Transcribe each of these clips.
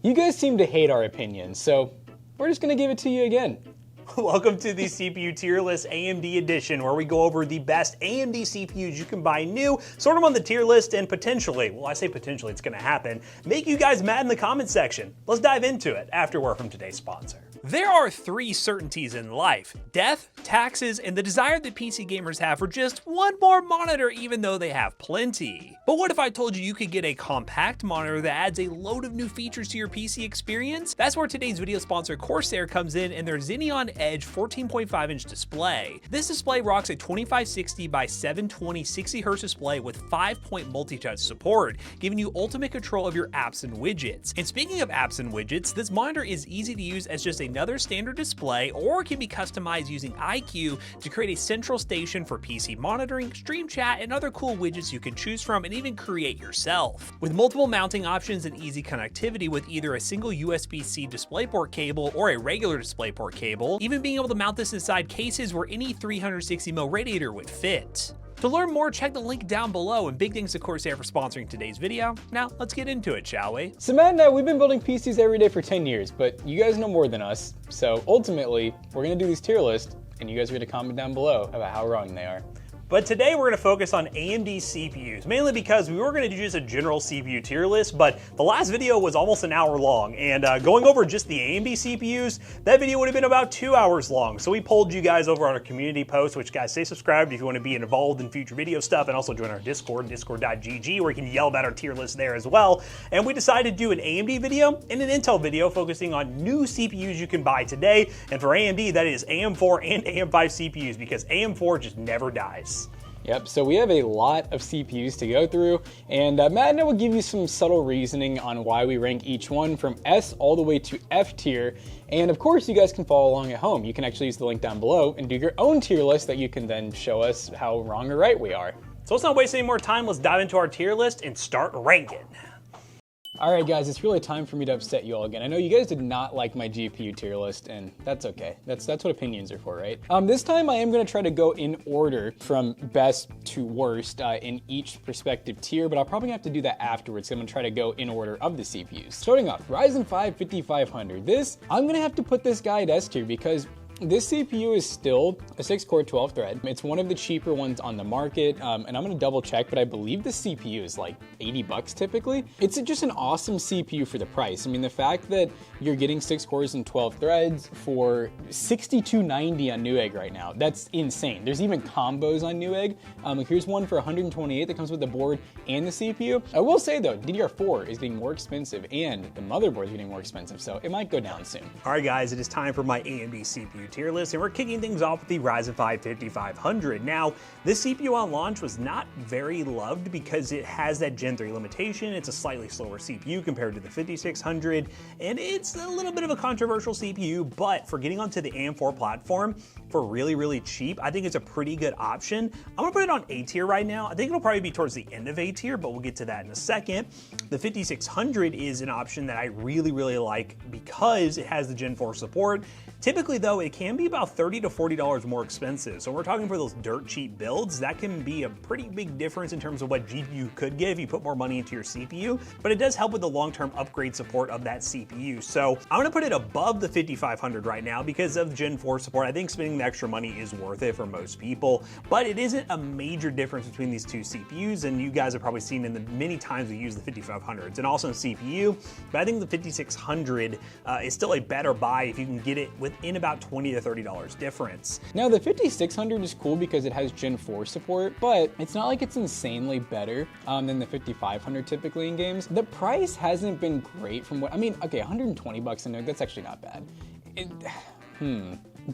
You guys seem to hate our opinions, so we're just gonna give it to you again. Welcome to the CPU tier list AMD edition, where we go over the best AMD CPUs you can buy new, sort them on the tier list, and potentially, well, I say potentially, it's gonna happen, make you guys mad in the comments section. Let's dive into it after word from today's sponsor. There are three certainties in life: death, taxes, and the desire that PC gamers have for just one more monitor even though they have plenty. But what if I told you you could get a compact monitor that adds a load of new features to your PC experience? That's where today's video sponsor Corsair comes in and their Zenon Edge 14.5-inch display. This display rocks a 2560 by 720 60Hz display with 5-point multi-touch support, giving you ultimate control of your apps and widgets. And speaking of apps and widgets, this monitor is easy to use as just another standard display, or can be customized using iCUE to create a central station for PC monitoring, stream chat, and other cool widgets you can choose from and even create yourself. With multiple mounting options and easy connectivity with either a single USB-C DisplayPort cable or a regular DisplayPort cable, even being able to mount this inside cases where any 360mm radiator would fit. To learn more, check the link down below, and big thanks to Corsair for sponsoring today's video. Now, let's get into it, shall we? So Matt and I, we've been building PCs every day for 10 years, but you guys know more than us. So ultimately, we're gonna do these tier lists, and you guys are gonna comment down below about how wrong they are. But today we're going to focus on AMD CPUs, mainly because we were going to do just a general CPU tier list, but the last video was almost an hour long, and going over just the AMD CPUs, that video would have been about 2 hours long. So we polled you guys over on our community post, which, guys, stay subscribed if you want to be involved in future video stuff, and also join our Discord, discord.gg, where you can yell about our tier list there as well. And we decided to do an AMD video and an Intel video focusing on new CPUs you can buy today, and for AMD, that is AM4 and AM5 CPUs, because AM4 just never dies. Yep, so we have a lot of CPUs to go through, and Matt and I will give you some subtle reasoning on why we rank each one from S all the way to F tier. And of course, you guys can follow along at home. You can actually use the link down below and do your own tier list that you can then show us how wrong or right we are. So let's not waste any more time. Let's dive into our tier list and start ranking. All right, guys, it's really time for me to upset you all again. I know you guys did not like my GPU tier list, and that's okay. That's what opinions are for, right? This time I am gonna try to go in order from best to worst in each respective tier, but I'll probably have to do that afterwards. So I'm gonna try to go in order of the CPUs. Starting off, Ryzen 5 5500. I'm gonna have to put this guy at S tier because this CPU is still a 6-core 12-thread. It's one of the cheaper ones on the market, and I'm gonna double check, but I believe the CPU is like 80 bucks typically. It's just an awesome CPU for the price. I mean, the fact that you're getting 6 cores and 12 threads for $62.90 on Newegg right now, that's insane. There's even combos on Newegg. Here's one for $128 that comes with the board and the CPU. I will say though, DDR4 is getting more expensive and the motherboard is getting more expensive, so it might go down soon. All right, guys, it is time for my AMD CPU tier list, and we're kicking things off with the Ryzen 5 5500. Now, this CPU on launch was not very loved because it has that Gen 3 limitation. It's a slightly slower CPU compared to the 5600, and it's a little bit of a controversial CPU, but for getting onto the AM4 platform for really, really cheap, I think it's a pretty good option. I'm gonna put it on A tier right now. I think it'll probably be towards the end of A tier, but we'll get to that in a second. The 5600 is an option that I really, really like because it has the Gen 4 support. Typically though, it can be about $30 to $40 more expensive. So we're talking for those dirt cheap builds, that can be a pretty big difference in terms of what GPU could give if you put more money into your CPU, but it does help with the long-term upgrade support of that CPU. So I'm gonna put it above the 5500 right now because of Gen 4 support. I think spending the extra money is worth it for most people, but it isn't a major difference between these two CPUs, and you guys have probably seen in the many times we use the 5500. It's an awesome CPU, but I think the 5600 is still a better buy if you can get it within about $20 to $30 difference. Now the 5600 is cool because it has Gen 4 support, but it's not like it's insanely better than the 5500 typically in games. The price hasn't been great from what, I mean, okay, 120 bucks in there, that's actually not bad.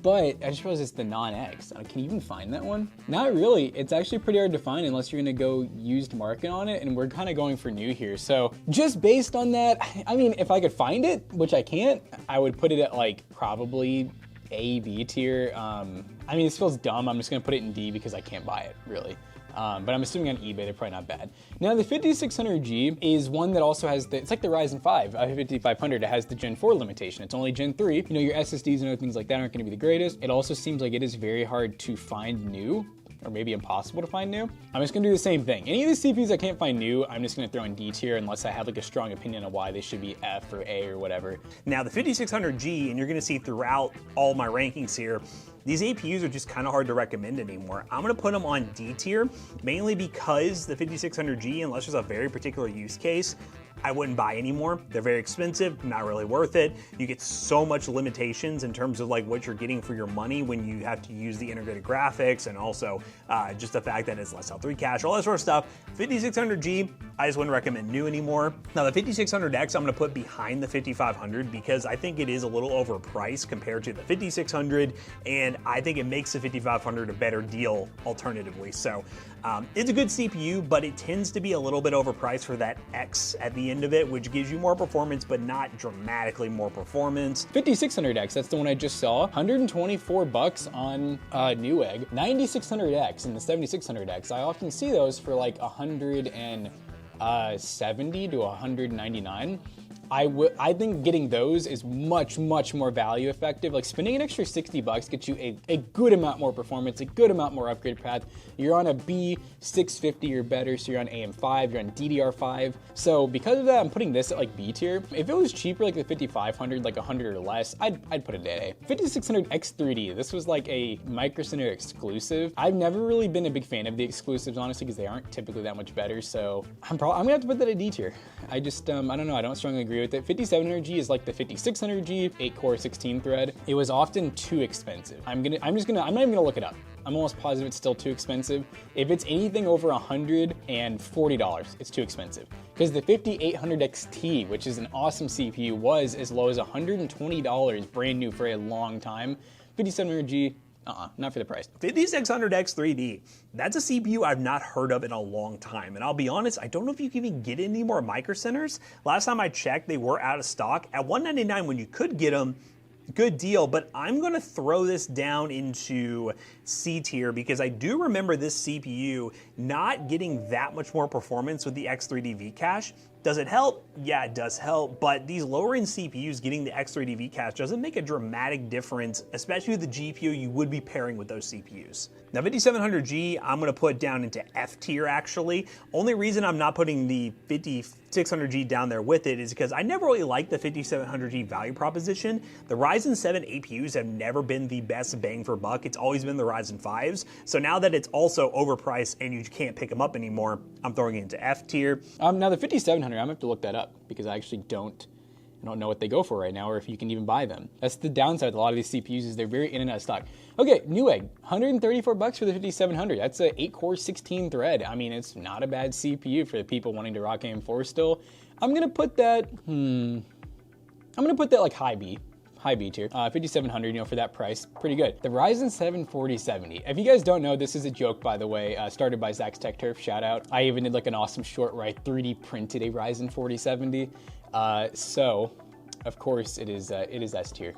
But I just realized it's the non-X. Can you even find that one? Not really. It's actually pretty hard to find unless you're gonna go used market on it, and we're kind of going for new here. So just based on that, I mean, if I could find it, which I can't, I would put it at like probably A, B tier. I mean, this feels dumb. I'm just gonna put it in D because I can't buy it, really. But I'm assuming on eBay, they're probably not bad. Now, the 5600G is one that also has it's like the Ryzen 5 5500. It has the Gen 4 limitation. It's only Gen 3. You know, your SSDs and other things like that aren't gonna be the greatest. It also seems like it is very hard to find new. or maybe impossible to find new. I'm just gonna do the same thing. Any of these CPUs I can't find new, I'm just gonna throw in D tier unless I have like a strong opinion on why they should be F or A or whatever. Now the 5600G, and you're gonna see throughout all my rankings here, these APUs are just kind of hard to recommend anymore. I'm gonna put them on D tier, mainly because the 5600G, unless there's a very particular use case, I wouldn't buy anymore. They're very expensive, not really worth it. You get so much limitations in terms of like what you're getting for your money when you have to use the integrated graphics, and also just the fact that it's less L3 cache, all that sort of stuff. 5600G, I just wouldn't recommend new anymore. Now the 5600X I'm gonna put behind the 5500 because I think it is a little overpriced compared to the 5600, and I think it makes the 5500 a better deal alternatively. So it's a good CPU, but it tends to be a little bit overpriced for that X at the end of it, which gives you more performance, but not dramatically more performance. 5600X, that's the one I just saw. 124 bucks on Newegg. 9600X and the 7600X. I often see those for like 170 to 199. I think getting those is much more value effective. Like spending an extra 60 bucks gets you a good amount more performance, a good amount more upgrade path. You're on a B650 or better, so you're on AM5, you're on DDR5. So because of that, I'm putting this at like B tier. If it was cheaper, like the 5500, like 100 or less, I'd put it at A. 5600 X3D, this was like a Micro Center exclusive. I've never really been a big fan of the exclusives, honestly, because they aren't typically that much better. So I'm gonna have to put that at D tier. I just, I don't know, I don't strongly agree with it. 5700G is like the 5600G, 8-core, 16-thread. It was often too expensive. I'm not even gonna look it up. I'm almost positive it's still too expensive. If it's anything over $140, it's too expensive. Because the 5800 XT, which is an awesome CPU, was as low as $120 brand new for a long time. 5700G, not for the price. 5600X3D, that's a CPU I've not heard of in a long time. And I'll be honest, I don't know if you can even get any more Micro Centers. Last time I checked, they were out of stock. At $199 when you could get them, good deal, but I'm gonna throw this down into C tier because I do remember this CPU not getting that much more performance with the X3D V-Cache. Does it help? Yeah, it does help, but these lower end CPUs getting the X3D V-Cache doesn't make a dramatic difference, especially with the GPU you would be pairing with those CPUs. Now 5700G, I'm gonna put down into F tier actually. Only reason I'm not putting the 5600G down there with it is because I never really liked the 5700G value proposition. The Ryzen 7 APUs have never been the best bang for buck. It's always been the Ryzen 5s. So now that it's also overpriced and you can't pick them up anymore, I'm throwing it into F tier. Now the 5700, I'm gonna have to look that up because I actually don't know what they go for right now or if you can even buy them. That's the downside with a lot of these CPUs is they're very in and out of stock. Okay, Newegg, 134 bucks for the 5700. That's a 8-core, 16-thread. I mean, it's not a bad CPU for the people wanting to rock AM4 still. I'm gonna put that, like high B tier. 5700, for that price, pretty good. The Ryzen 7 4070. If you guys don't know, this is a joke, by the way, started by Zach's Tech Turf, shout out. I even did like an awesome short where I 3D printed a Ryzen 4070. So, of course, it is S tier.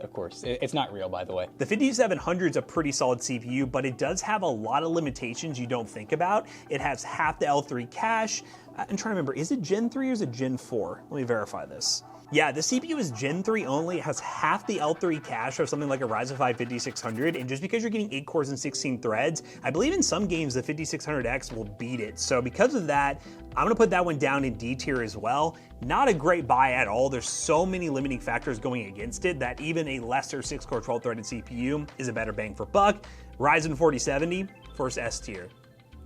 Of course. It's not real, by the way. The 5700 is a pretty solid CPU, but it does have a lot of limitations you don't think about. It has half the L3 cache. I'm trying to remember, is it Gen 3 or is it Gen 4? Let me verify this. Yeah, the CPU is Gen 3 only. It has half the L3 cache of something like a Ryzen 5 5600, and just because you're getting 8 cores and 16 threads, I believe in some games the 5600X will beat it. So because of that, I'm gonna put that one down in D tier as well. Not a great buy at all. There's so many limiting factors going against it that even a lesser 6-core 12-threaded CPU is a better bang for buck. Ryzen 4070, first S tier.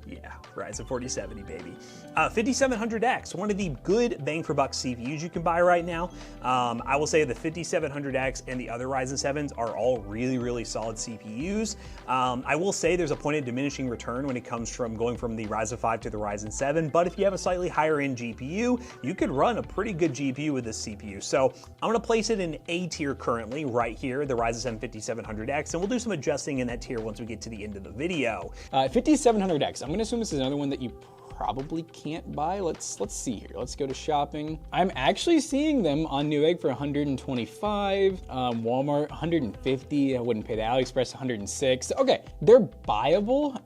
Yeah, Ryzen 4070, baby. 5700X, one of the good bang for buck CPUs you can buy right now. I will say the 5700X and the other Ryzen 7s are all really solid CPUs. I will say there's a point of diminishing return when it comes from going from the Ryzen 5 to the Ryzen 7, but if you have a slightly higher end GPU, you could run a pretty good GPU with this CPU. So I'm gonna place it in A tier currently, right here, the Ryzen 7 5700X, and we'll do some adjusting in that tier once we get to the end of the video. 5700X, I'm gonna assume this is another one that you probably can't buy. Let's see here. Let's go to shopping. I'm actually seeing them on Newegg for 125, Walmart 150. I wouldn't pay that. AliExpress 106. Okay, they're buyable.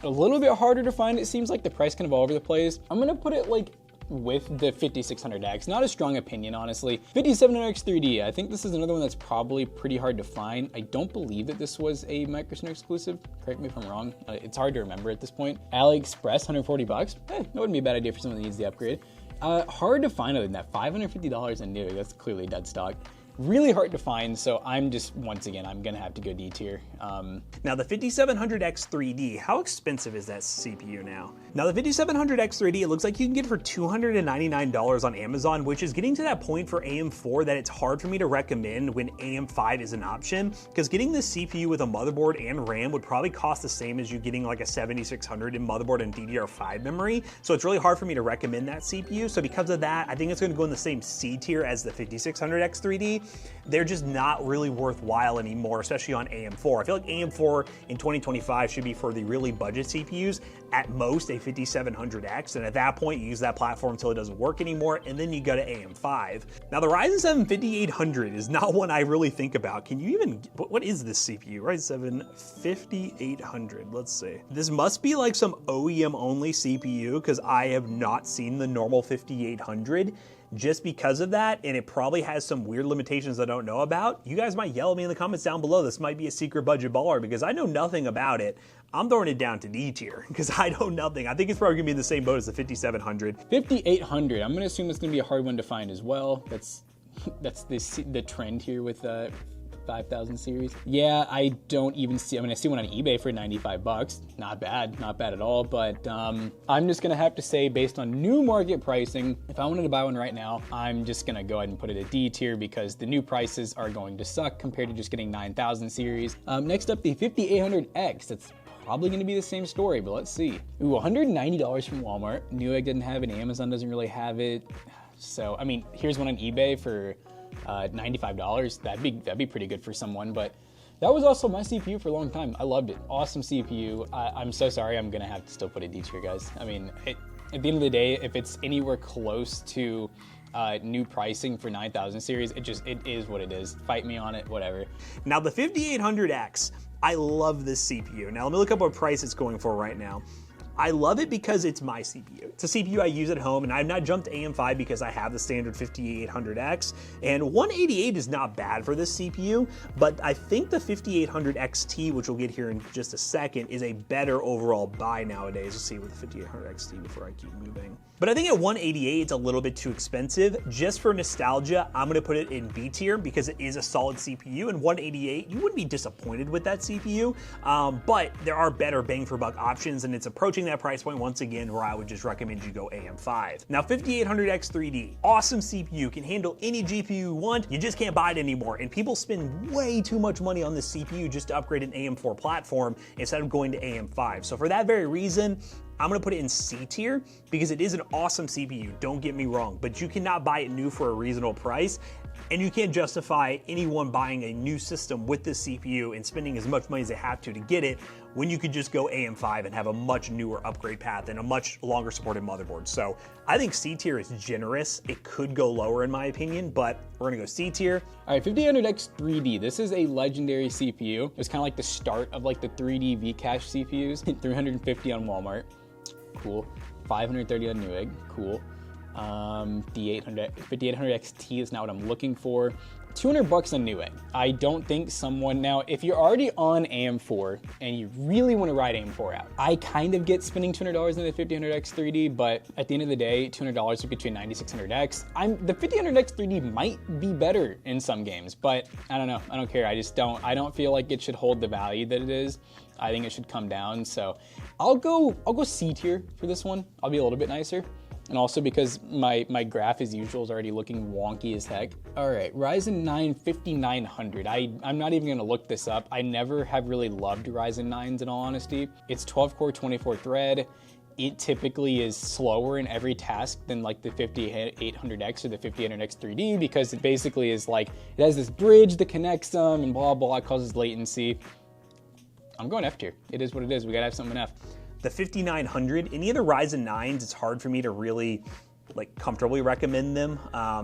A little bit harder to find. It seems like the price kind of all over the place. I'm gonna put it like with the 5600X. Not a strong opinion, honestly. 5700X 3D, I think this is another one that's probably pretty hard to find. I don't believe that this was a Microsoft exclusive. Correct me if I'm wrong. It's hard to remember at this point. AliExpress, 140 bucks. That wouldn't be a bad idea for someone that needs the upgrade. Hard to find other than that. $550 in new. That's clearly dead stock. Really hard to find, so I'm just, once again, I'm gonna have to go D tier. Now the 5700X 3D, how expensive is that CPU now? Now the 5700X 3D, it looks like you can get it for $299 on Amazon, which is getting to that point for AM4 that it's hard for me to recommend when AM5 is an option, because getting this CPU with a motherboard and RAM would probably cost the same as you getting like a 7600 in motherboard and DDR5 memory, so it's really hard for me to recommend that CPU. So because of that, I think it's gonna go in the same C tier as the 5600X 3D. They're just not really worthwhile anymore, especially on AM4. I feel like AM4 in 2025 should be for the really budget CPUs, at most a 5700X, and at that point you use that platform until it doesn't work anymore, and then you go to AM5. Now the Ryzen 7 5800 is not one I really think about. Can you even, what is this CPU? Ryzen 7 5800, let's see. This must be like some OEM only CPU, because I have not seen the normal 5800. Just because of that, and it probably has some weird limitations I don't know about. You guys might yell at me in the comments down below. This might be a secret budget baller because I know nothing about it. I'm throwing it down to D tier because I know nothing. I think it's probably gonna be in the same boat as the 5700. 5800, I'm gonna assume it's gonna be a hard one to find as well. That's the trend here with 5000 series. Yeah, I don't even see, I mean, I see one on eBay for 95 bucks. Not bad at all, but I'm just gonna have to say, based on new market pricing, if I wanted to buy one right now, I'm just gonna go ahead and put it at D tier because the new prices are going to suck compared to just getting 9000 series. Next up, the 5800X. That's probably gonna be the same story, but let's see. Ooh, $190 from Walmart. Newegg didn't have it, Amazon doesn't really have it. So, I mean, here's one on eBay for $95. That'd be pretty good for someone, but that was also my CPU for a long time. I loved it. Awesome CPU. I'm so sorry, I'm gonna have to still put a D tier, guys. I mean, at the end of the day, if it's anywhere close to new pricing for 9000 series, it is what it is. Fight me on it, whatever. Now the 5800X, I love this CPU. Now let me look up what price it's going for right now. I love it because it's my CPU. It's a CPU I use at home, and I've not jumped to AM5 because I have the standard 5800X, and 188 is not bad for this CPU, but I think the 5800 XT, which we'll get here in just a second, is a better overall buy nowadays. Let's see with the 5800 XT before I keep moving. But I think at 188, it's a little bit too expensive. Just for nostalgia, I'm gonna put it in B tier because it is a solid CPU, and 188, you wouldn't be disappointed with that CPU, but there are better bang for buck options, and it's approaching that price point once again where I would just recommend you go AM5. Now 5800X 3D, awesome CPU, can handle any GPU you want, you just can't buy it anymore, and people spend way too much money on this CPU just to upgrade an AM4 platform instead of going to AM5. So for that very reason, I'm gonna put it in C tier because it is an awesome CPU, don't get me wrong, but you cannot buy it new for a reasonable price, and you can't justify anyone buying a new system with this CPU and spending as much money as they have to get it when you could just go AM5 and have a much newer upgrade path and a much longer supported motherboard. So I think C tier is generous. It could go lower in my opinion, but we're gonna go C tier. All right, 5800X 3D. This is a legendary CPU. It was kind of like the start of like the 3D Vcache CPUs. 350 on Walmart. Cool. 530 on Newegg. Cool. The 5800 XT is not what I'm looking for. 200 bucks on Newegg. I don't think someone, now if you're already on AM4 and you really want to ride AM4 out, I kind of get spending $200 on the 5800X 3D, but at the end of the day, $200 would get you a 9600X. The 5800X 3D might be better in some games, but I don't know. I don't care. I don't feel like it should hold the value that it is. I think it should come down. So I'll go C tier for this one. I'll be a little bit nicer. And also because my graph as usual is already looking wonky as heck. All right, Ryzen 9 5900. I'm not even gonna look this up. I never have really loved Ryzen 9s in all honesty. It's 12 core, 24 thread. It typically is slower in every task than like the 5800X or the 5800X 3D because it basically is like, it has this bridge that connects them and blah, blah, causes latency. I'm going F tier. It is what it is. We gotta have something F. The 5900, any of the Ryzen 9s, it's hard for me to really like comfortably recommend them.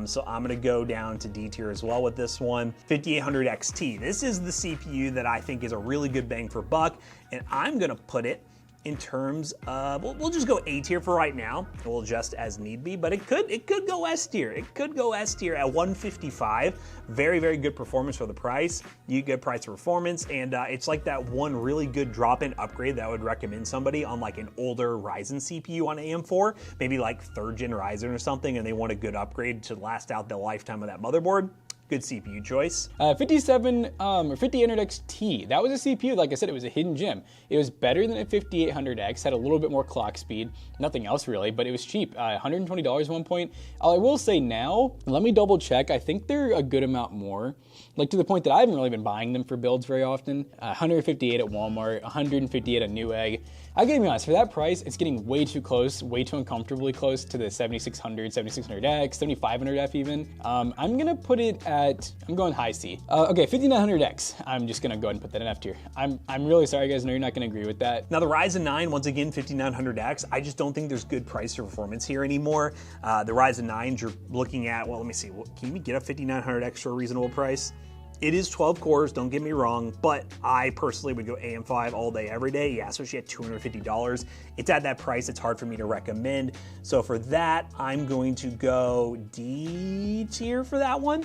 So I'm gonna go down to D tier as well with this one. 5800 XT, this is the CPU that I think is a really good bang for buck, and I'm gonna put it in terms of, we'll just go A tier for right now. We'll adjust as need be, but it could go S tier. It could go S tier at 155. Very, very good performance for the price. You get price performance, and it's like that one really good drop-in upgrade that I would recommend somebody on like an older Ryzen CPU on AM4, maybe like 3rd gen Ryzen or something, and they want a good upgrade to last out the lifetime of that motherboard. Good CPU choice. 5800 XT. That was a CPU, like I said, it was a hidden gem. It was better than a 5800X, had a little bit more clock speed, nothing else really, but it was cheap. $120 at one point. I will say now, let me double check, I think they're a good amount more. Like to the point that I haven't really been buying them for builds very often. 158 at Walmart, 158 at Newegg. I gotta be honest, for that price, it's getting way too close, way too uncomfortably close to the 7600, 7600X, 7500F even. I'm gonna put it at, I'm going high C. Okay, 5900X. I'm just gonna go ahead and put that in F tier. I'm really sorry guys, I know you're not gonna agree with that. Now the Ryzen 9, once again, 5900X, I just don't think there's good price to performance here anymore. The Ryzen 9s, you're looking at, well, let me see, can we get a 5900X for a reasonable price? It is 12 cores, don't get me wrong, but I personally would go AM5 all day, every day. Yeah, especially at $250. It's at that price, it's hard for me to recommend. So for that, I'm going to go D tier for that one.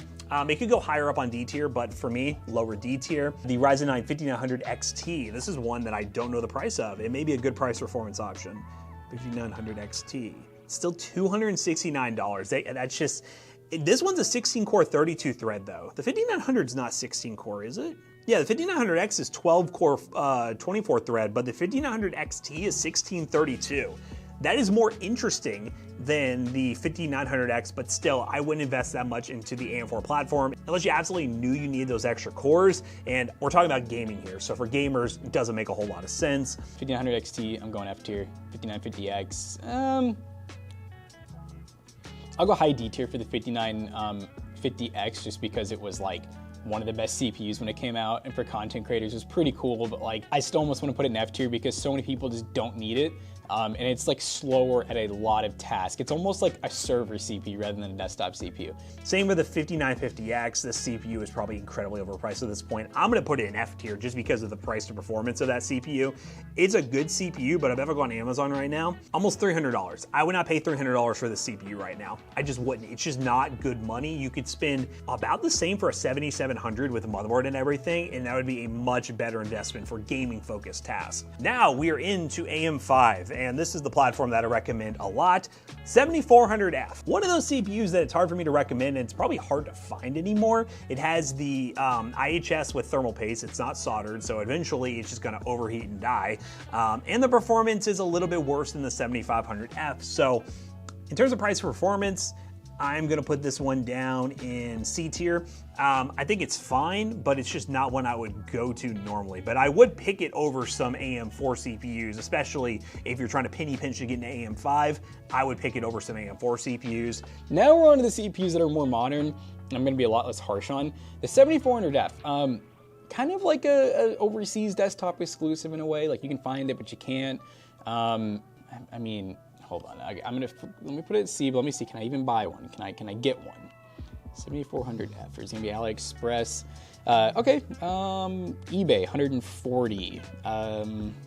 It could go higher up on D tier, but for me, lower D tier. The Ryzen 9 5900 XT, this is one that I don't know the price of. It may be a good price performance option. 5900 XT, still $269. That's just, this one's a 16-core 32-thread though. The 5900 is not 16-core, is it? Yeah, the 5900X is 12-core 24-thread, but the 5900 XT is 1632. That is more interesting than the 5900X, but still, I wouldn't invest that much into the AM4 platform unless you absolutely knew you needed those extra cores, and we're talking about gaming here, so for gamers, it doesn't make a whole lot of sense. 5900 XT, I'm going F tier. 5950X, I'll go high D tier for the 5950X just because it was like one of the best CPUs when it came out, and for content creators it was pretty cool, but like I still almost want to put it in F tier because so many people just don't need it. And it's like slower at a lot of tasks. It's almost like a server CPU rather than a desktop CPU. Same with the 5950X. This CPU is probably incredibly overpriced at this point. I'm gonna put it in F tier just because of the price to performance of that CPU. It's a good CPU, but I've ever gone on Amazon right now, almost $300. I would not pay $300 for the CPU right now. I just wouldn't. It's just not good money. You could spend about the same for a 7700 with a motherboard and everything, and that would be a much better investment for gaming focused tasks. Now we are into AM5. And this is the platform that I recommend a lot, 7400F. One of those CPUs that it's hard for me to recommend, and it's probably hard to find anymore. It has the IHS with thermal paste. It's not soldered, so eventually it's just gonna overheat and die. And the performance is a little bit worse than the 7500F. So in terms of price performance, I'm gonna put this one down in C tier. I think it's fine, but it's just not one I would go to normally. But I would pick it over some AM4 CPUs, especially if you're trying to penny pinch to get an AM5. I would pick it over some AM4 CPUs. Now we're on to the CPUs that are more modern. I'm gonna be a lot less harsh on. The 7400F, kind of like a overseas desktop exclusive in a way. Like you can find it, but you can't. I mean, hold on, let me put it at C, but let me see, can I even buy one? Can I get one? 7400F, there's gonna be AliExpress. Okay, eBay, 140.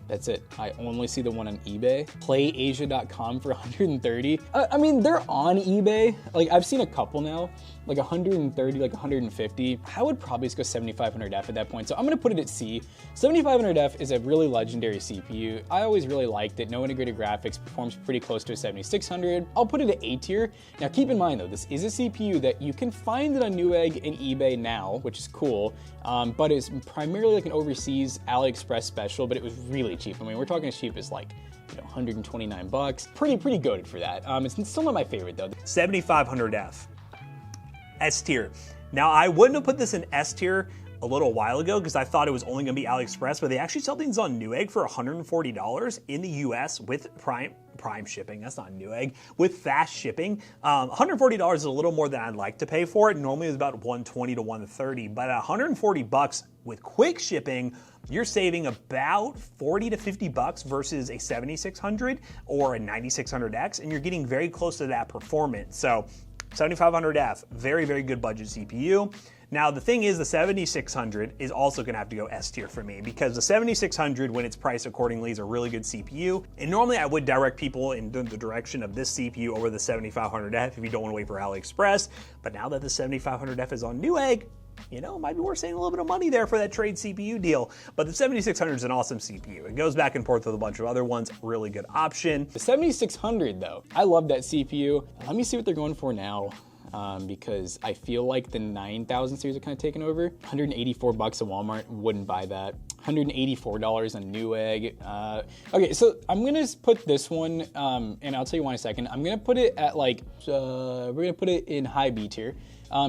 That's it. I only see the one on eBay. PlayAsia.com for 130. I mean, they're on eBay. Like, I've seen a couple now, like 130, like 150. I would probably just go 7500F at that point. So I'm gonna put it at C. 7500F is a really legendary CPU. I always really liked it. No integrated graphics, performs pretty close to a 7600. I'll put it at A tier. Now keep in mind though, this is a CPU that you can find it on Newegg and eBay now, which is cool. But it's primarily like an overseas AliExpress special, but it was really cheap. I mean, we're talking as cheap as like, you know, 129 bucks. Pretty goated for that. It's still not my favorite though. 7500F, S tier. Now I wouldn't have put this in S tier a little while ago because I thought it was only gonna be AliExpress, but they actually sell things on Newegg for $140 in the US with Prime shipping. That's not Newegg. With fast shipping, $140 is a little more than I'd like to pay for it. Normally it's about $120 to $130, but at $140 with quick shipping, you're saving about $40 to $50 versus a 7600 or a 9600X, and you're getting very close to that performance. So 7500F, very good budget CPU. Now, the thing is, the 7600 is also gonna have to go S tier for me, because the 7600, when it's priced accordingly, is a really good CPU. And normally I would direct people in the direction of this CPU over the 7500F if you don't wanna wait for AliExpress. But now that the 7500F is on Newegg, you know, it might be worth saving a little bit of money there for that trade CPU deal. But the 7600 is an awesome CPU. It goes back and forth with a bunch of other ones. Really good option. The 7600 though, I love that CPU. Let me see what they're going for now. Because I feel like the 9000 series are kind of taken over. 184 bucks at Walmart, wouldn't buy that. $184 on Newegg. Okay, so I'm gonna put this one, and I'll tell you why in a second. I'm gonna put it at like, we're gonna put it in high B tier.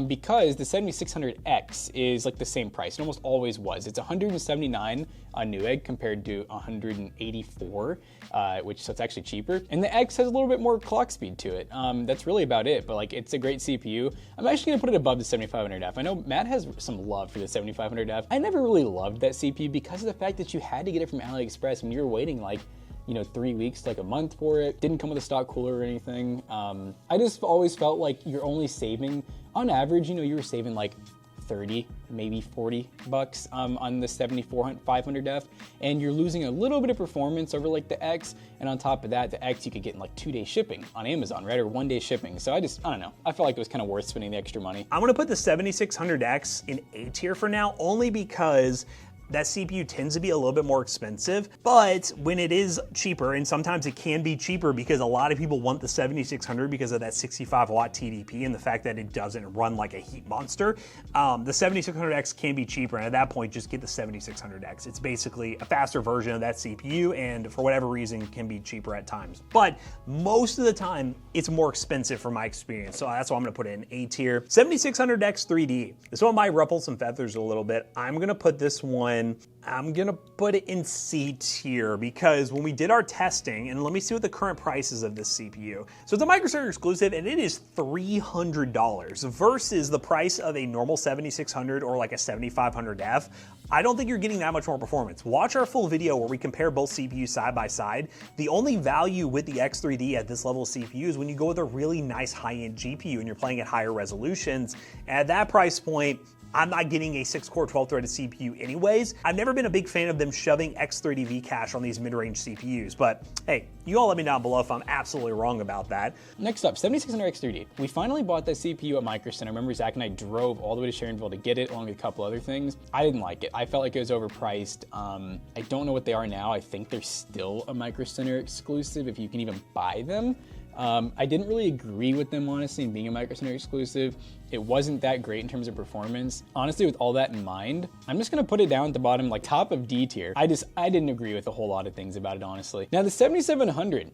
Because the 7600X is like the same price. It almost always was. It's 179 on Newegg compared to 184, so it's actually cheaper. And the X has a little bit more clock speed to it. That's really about it, but like it's a great CPU. I'm actually gonna put it above the 7500F. I know Matt has some love for the 7500F. I never really loved that CPU because of the fact that you had to get it from AliExpress when you were waiting like, you know, 3 weeks to like a month for it. Didn't come with a stock cooler or anything. I just always felt like you're only saving, on average, you know, you were saving like 30, maybe 40 bucks on the 7500F, and you're losing a little bit of performance over like the X, and on top of that, the X you could get in like 2-day shipping on Amazon, right, or 1-day shipping. So I don't know, I felt like it was kind of worth spending the extra money. I'm gonna put the 7600X in A tier for now, only because that CPU tends to be a little bit more expensive, but when it is cheaper, and sometimes it can be cheaper because a lot of people want the 7600 because of that 65 watt TDP and the fact that it doesn't run like a heat monster, the 7600X can be cheaper, and at that point, just get the 7600X. It's basically a faster version of that CPU, and for whatever reason, can be cheaper at times. But most of the time, it's more expensive from my experience, so that's why I'm gonna put it in A tier. 7600X 3D. This one might ruffle some feathers a little bit. I'm gonna put this one, I'm gonna put it in C tier, because when we did our testing, and let me see what the current price is of this CPU. So it's a Microsoft exclusive, and it is $300 versus the price of a normal 7600 or like a 7500F. I don't think you're getting that much more performance. Watch our full video where we compare both CPUs side by side. The only value with the X3D at this level of CPU is when you go with a really nice high-end GPU and you're playing at higher resolutions. At that price point, I'm not getting a 6-core 12-threaded CPU anyways. I've never been a big fan of them shoving X30 Vcache on these mid-range CPUs, but hey, you all let me down below if I'm absolutely wrong about that. Next up, 7600X3D. We finally bought that CPU at Micro Center. I remember Zach and I drove all the way to Sharonville to get it, along with a couple other things. I didn't like it. I felt like it was overpriced. I don't know what they are now. I think they're still a Micro Center exclusive, if you can even buy them. I didn't really agree with them, honestly, in being a Micro Center exclusive. It wasn't that great in terms of performance. Honestly, with all that in mind, I'm just gonna put it down at the bottom, like top of D tier. I didn't agree with a whole lot of things about it, honestly. Now, the 7700.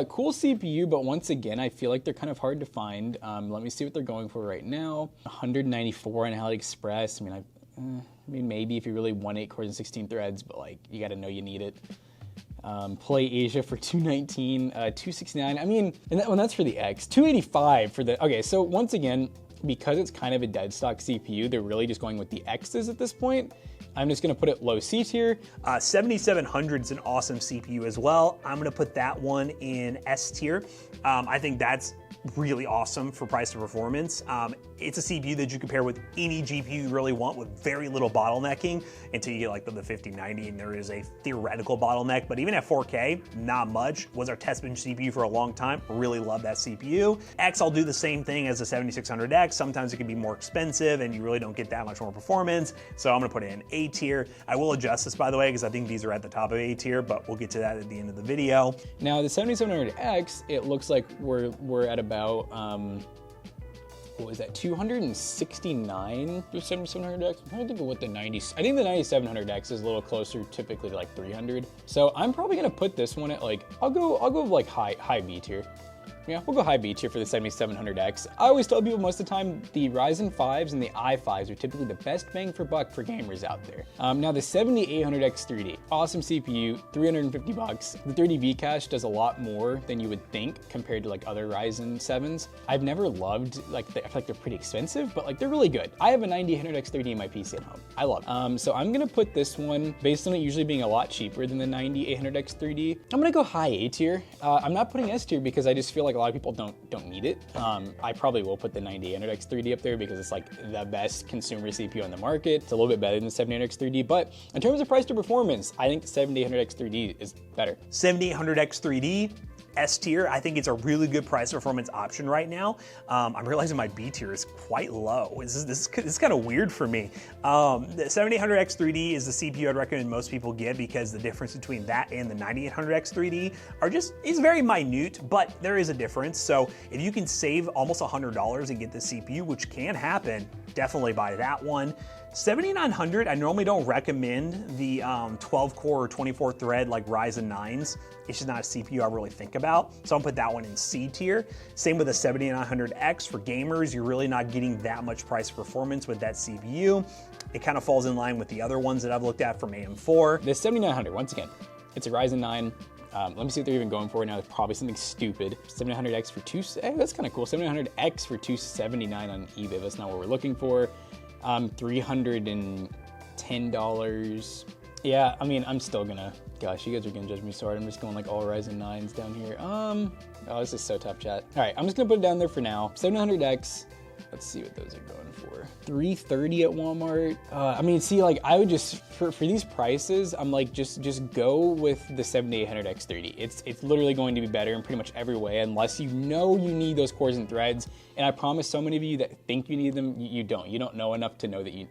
Cool CPU, but once again, I feel like they're kind of hard to find. Let me see what they're going for right now. 194 on AliExpress. I mean, maybe if you really want 8 cores and 16 threads, but like, you gotta know you need it. Play Asia for 219, 269. I mean, and that's for the X. 285 for the, okay, so once again, because it's kind of a dead stock CPU, they're really just going with the X's at this point. I'm just gonna put it low C tier. 7700 is an awesome CPU as well. I'm gonna put that one in S tier. I think that's really awesome for price to performance. It's a CPU that you can pair with any GPU you really want with very little bottlenecking until you get like the 5090, and there is a theoretical bottleneck, but even at 4K, not much. Was our test bench CPU for a long time. Really love that CPU. X, I'll do the same thing as the 7600X. Sometimes it can be more expensive and you really don't get that much more performance. So I'm gonna put it in A tier. I will adjust this, by the way, because I think these are at the top of A tier, but we'll get to that at the end of the video. Now the 7700X, it looks like we're at about, what was that, 269 for 7700X? I'm trying to think of what the 90, I think the 9700X is a little closer typically to like 300. So I'm probably gonna put this one at like, I'll go like high B tier. Yeah, we'll go high B tier for the 7700X. I always tell people most of the time, the Ryzen 5s and the i5s are typically the best bang for buck for gamers out there. Now the 7800X 3D, awesome CPU, 350 bucks. The 30 Vcache does a lot more than you would think compared to like other Ryzen 7s. I've never loved, like, I feel like they're pretty expensive, but like they're really good. I have a 9800X 3D in my PC at home. I love it. So I'm gonna put this one, based on it usually being a lot cheaper than the 9800X 3D, I'm gonna go high A tier. I'm not putting S tier because I just feel like like a lot of people don't need it. I probably will put the 9800X 3D up there because it's like the best consumer CPU on the market. It's a little bit better than the 7800X 3D, but in terms of price to performance, I think the 7800X 3D is better. 7800X 3D, S tier, I think it's a really good price performance option right now. I'm realizing my B tier is quite low. This is kind of weird for me. The 7800X 3D is the CPU I'd recommend most people get because the difference between that and the 9800X 3D is very minute, but there is a difference. So if you can save almost $100 and get the CPU, which can happen, definitely buy that one. 7900, I normally don't recommend the 12 core or 24 thread like Ryzen 9s. It's just not a CPU I really think about. So I'm gonna put that one in C tier. Same with the 7900X for gamers. You're really not getting that much price performance with that CPU. It kind of falls in line with the other ones that I've looked at from AM4. The 7900, once again, it's a Ryzen 9. Let me see what they're even going for now. It's probably something stupid. 7900X for that's kind of cool. 7900X for $279 on eBay. That's not what we're looking for. $310. Yeah, I mean, I'm still gonna, gosh, you guys are gonna judge me so hard. I'm just going like all Ryzen 9s down here. Oh, this is so tough, chat. All right, I'm just gonna put it down there for now. 700X, let's see what those are going for. $330 at Walmart. I mean, see, like I would just, for these prices, I'm like, just go with the 7800X 3D. It's literally going to be better in pretty much every way, unless you know you need those cores and threads. And I promise so many of you that think you need them, you don't. You don't know enough to know that you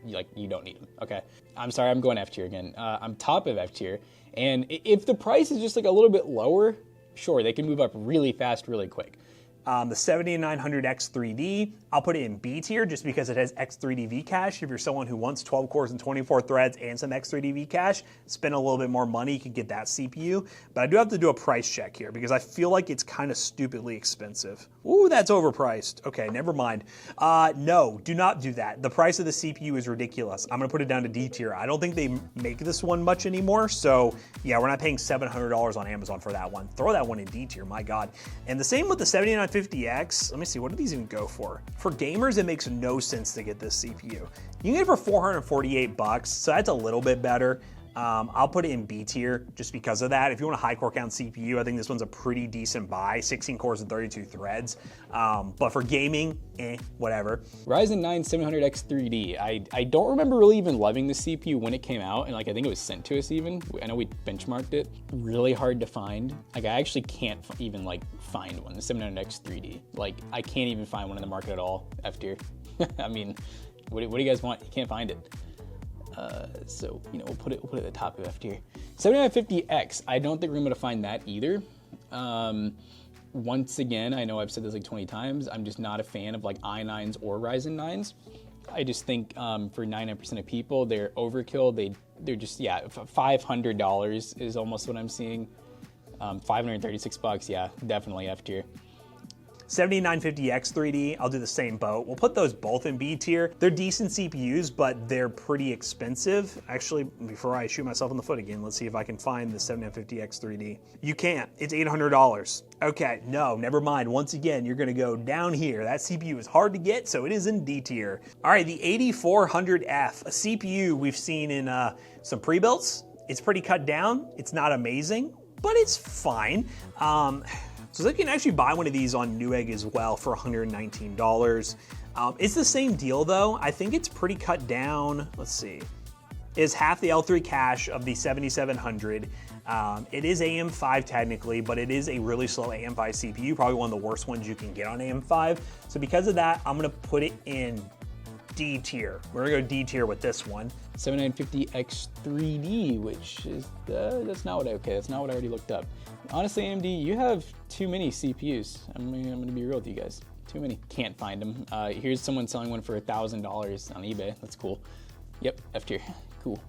don't need them, okay? I'm sorry, I'm going F tier again. I'm top of F tier. And if the price is just like a little bit lower, sure, they can move up really fast, really quick. The 7900X 3D, I'll put it in B tier just because it has X3D V-Cache. If you're someone who wants 12 cores and 24 threads and some X3D V-Cache, spend a little bit more money, you can get that CPU. But I do have to do a price check here because I feel like it's kind of stupidly expensive. Ooh, that's overpriced. Okay, never mind. No, do not do that. The price of the CPU is ridiculous. I'm gonna put it down to D tier. I don't think they make this one much anymore. So yeah, we're not paying $700 on Amazon for that one. Throw that one in D tier, my God. And the same with the 7950X. Let me see, what do these even go for? For gamers, it makes no sense to get this CPU. You can get it for 448 bucks, so that's a little bit better. I'll put it in B tier just because of that. If you want a high core count CPU, I think this one's a pretty decent buy, 16 cores and 32 threads. But for gaming, whatever. Ryzen 9 700X 3D. I don't remember really even loving the CPU when it came out, and like I think it was sent to us even. I know we benchmarked it. Really hard to find. Like I actually can't even like find one, the 700X 3D. Like I can't even find one in the market at all, F tier. I mean, what do you guys want? You can't find it. So, you know, we'll put it at the top of F tier. 7950X, I don't think we're going to find that either. Once again, I know I've said this like 20 times, I'm just not a fan of like i9s or Ryzen 9s. I just think for 99% of people, they're overkill. They're just, yeah, $500 is almost what I'm seeing. 536 bucks, yeah, definitely F tier. 7950X 3D, I'll do the same boat. We'll put those both in B tier. They're decent CPUs, but they're pretty expensive. Actually, before I shoot myself in the foot again, let's see if I can find the 7950X 3D. You can't, it's $800. Okay, no, never mind. Once again, you're gonna go down here. That CPU is hard to get, so it is in D tier. All right, the 8400F, a CPU we've seen in some pre-builts. It's pretty cut down. It's not amazing, but it's fine. So they can actually buy one of these on Newegg as well for $119. It's the same deal though. I think it's pretty cut down. Let's see. It's half the L3 cache of the 7700. It is AM5 technically, but it is a really slow AM5 CPU, probably one of the worst ones you can get on AM5. So because of that, I'm gonna put it in D tier. We're gonna go D tier with this one. 7950X 3D, which is, that's not what I already looked up. Honestly, AMD, you have too many CPUs. I'm gonna be real with you guys. Too many, can't find them. Here's someone selling one for $1,000 on eBay. That's cool. Yep, F tier, cool.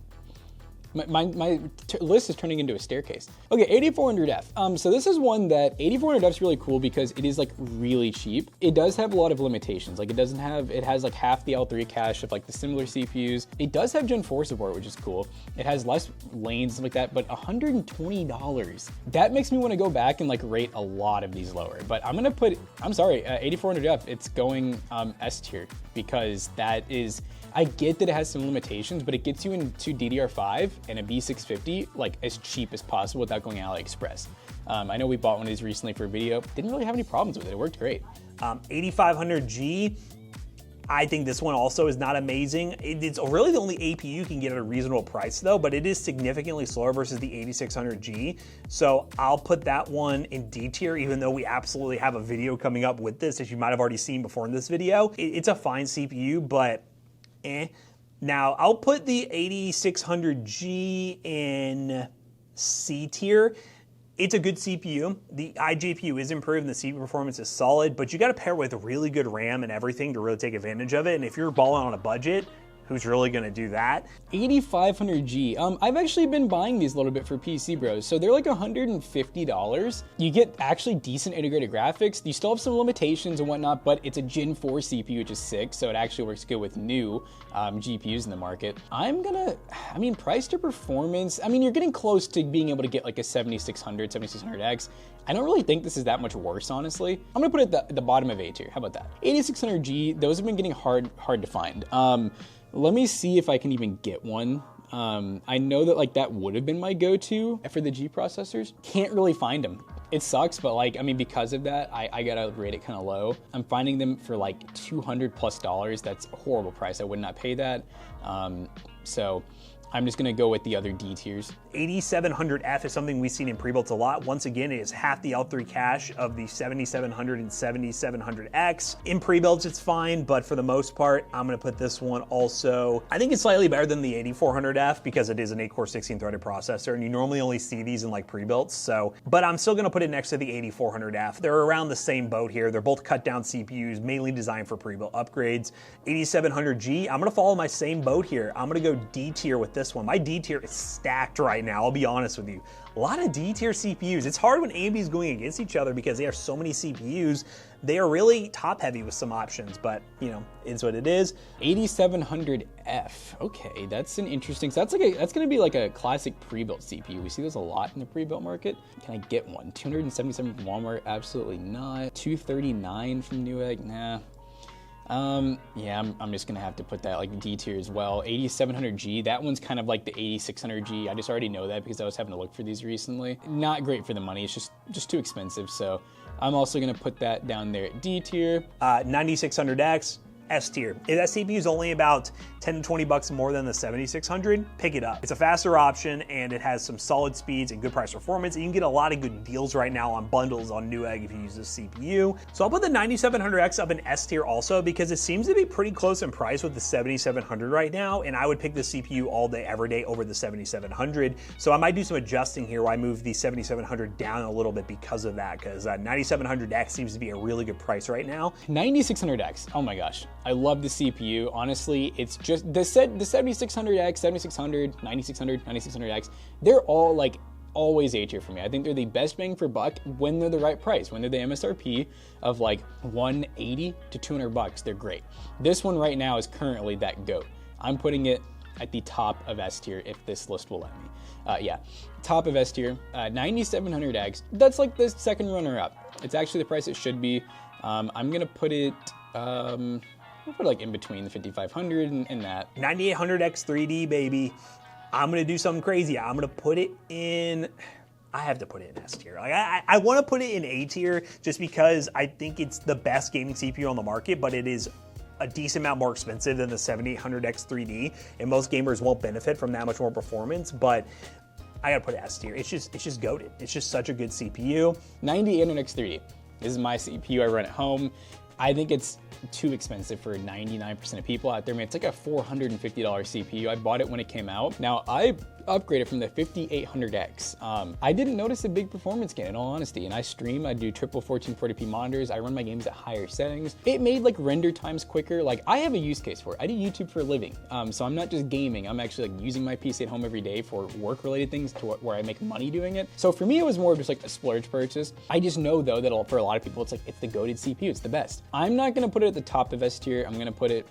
My list is turning into a staircase. Okay, 8400F. So this is one that 8400F is really cool because it is like really cheap. It does have a lot of limitations. Like it has like half the L3 cache of like the similar CPUs. It does have Gen 4 support, which is cool. It has less lanes, stuff like that, but $120. That makes me want to go back and like rate a lot of these lower. But I'm sorry, 8400F, it's going S tier. because that is, I get that it has some limitations, but it gets you into DDR5 and a B650 like as cheap as possible without going AliExpress. I know we bought one of these recently for a video. Didn't really have any problems with it. It worked great. 8500G. I think this one also is not amazing. It's really the only APU you can get at a reasonable price though, but it is significantly slower versus the 8600G. So I'll put that one in D tier, even though we absolutely have a video coming up with this, as you might have already seen before in this video. It's a fine CPU, but Now I'll put the 8600G in C tier. It's a good CPU. The iGPU is improved and the CPU performance is solid, but you gotta pair with really good RAM and everything to really take advantage of it. And if you're balling on a budget, who's really gonna do that? 8500G. I've actually been buying these a little bit for PC Bros. So they're like $150. You get actually decent integrated graphics. You still have some limitations and whatnot, but it's a Gen 4 CPU, which is sick. So it actually works good with new GPUs in the market. Price to performance, you're getting close to being able to get like a 7600, 7600X. I don't really think this is that much worse, honestly. I'm gonna put it at the bottom of A tier. How about that? 8600G, those have been getting hard to find. Let me see if I can even get one. I know that that would have been my go-to for the G processors. Can't really find them. It sucks, but because of that, I gotta rate it kind of low. I'm finding them for like $200+. That's a horrible price. I would not pay that. So I'm just gonna go with the other D tiers. 8700F is something we've seen in pre-builts a lot. Once again, it is half the L3 cache of the 7700 and 7700X. In pre-builds, it's fine, but for the most part, I'm gonna put this one also. I think it's slightly better than the 8400F because it is an 8-core 16-threaded processor, and you normally only see these in pre-builts. So, but I'm still gonna put it next to the 8400F. They're around the same boat here. They're both cut down CPUs, mainly designed for pre-built upgrades. 8700G, I'm gonna follow my same boat here. I'm gonna go D tier with this one. My D tier is stacked right now, I'll be honest with you. A lot of D tier CPUs. It's hard when AMD is going against each other because they have so many CPUs. They are really top heavy with some options, but it's what it is. 8700F. Okay, that's an interesting. So that's gonna be like a classic pre-built CPU. We see those a lot in the pre-built market. Can I get one? 277 from Walmart? Absolutely not. 239 from Newegg? Nah. Yeah, I'm just gonna have to put that D tier as well. 8700G, that one's kind of like the 8600G. I just already know that because I was having to look for these recently. Not great for the money, it's just too expensive. So I'm also gonna put that down there at D tier. 9600X, S tier. If that CPU is only about 10 to 20 bucks more than the 7600, pick it up. It's a faster option and it has some solid speeds and good price performance. And you can get a lot of good deals right now on bundles on Newegg if you use this CPU. So I'll put the 9700X up in S tier also because it seems to be pretty close in price with the 7700 right now. And I would pick the CPU all day, every day over the 7700. So I might do some adjusting here where I move the 7700 down a little bit because of that, because 9700X seems to be a really good price right now. 9600X, oh my gosh. I love the CPU. Honestly, it's just the 7600X, 7600, 9600, 9600X. They're all always A tier for me. I think they're the best bang for buck when they're the right price. When they're the MSRP of 180 to 200 bucks, they're great. This one right now is currently that GOAT. I'm putting it at the top of S tier if this list will let me. Yeah, top of S tier. 9700X. That's the second runner up. It's actually the price it should be. I'm gonna put it. I'll put in between the 5500 and that. 9800X 3D, baby. I'm gonna do something crazy. I'm gonna put it in, I have to put it in S tier. I wanna put it in A tier just because I think it's the best gaming CPU on the market, but it is a decent amount more expensive than the 7800X 3D, and most gamers won't benefit from that much more performance, but I gotta put it S tier. It's just goated. It's just such a good CPU. 9800X 3D. This is my CPU I run at home. I think it's too expensive for 99% of people out there. It's like a $450 CPU. I bought it when it came out. Now I upgraded from the 5800X. I didn't notice a big performance gain in all honesty, and I stream, I do triple 1440p monitors, I run my games at higher settings. It made render times quicker. I have a use case for it. I do YouTube for a living. So I'm not just gaming, I'm actually using my PC at home every day for work related things to where I make money doing it. So for me, it was more of just a splurge purchase. I just know though that for a lot of people, it's the goated CPU, it's the best. I'm not gonna put it at the top of S tier, I'm gonna put it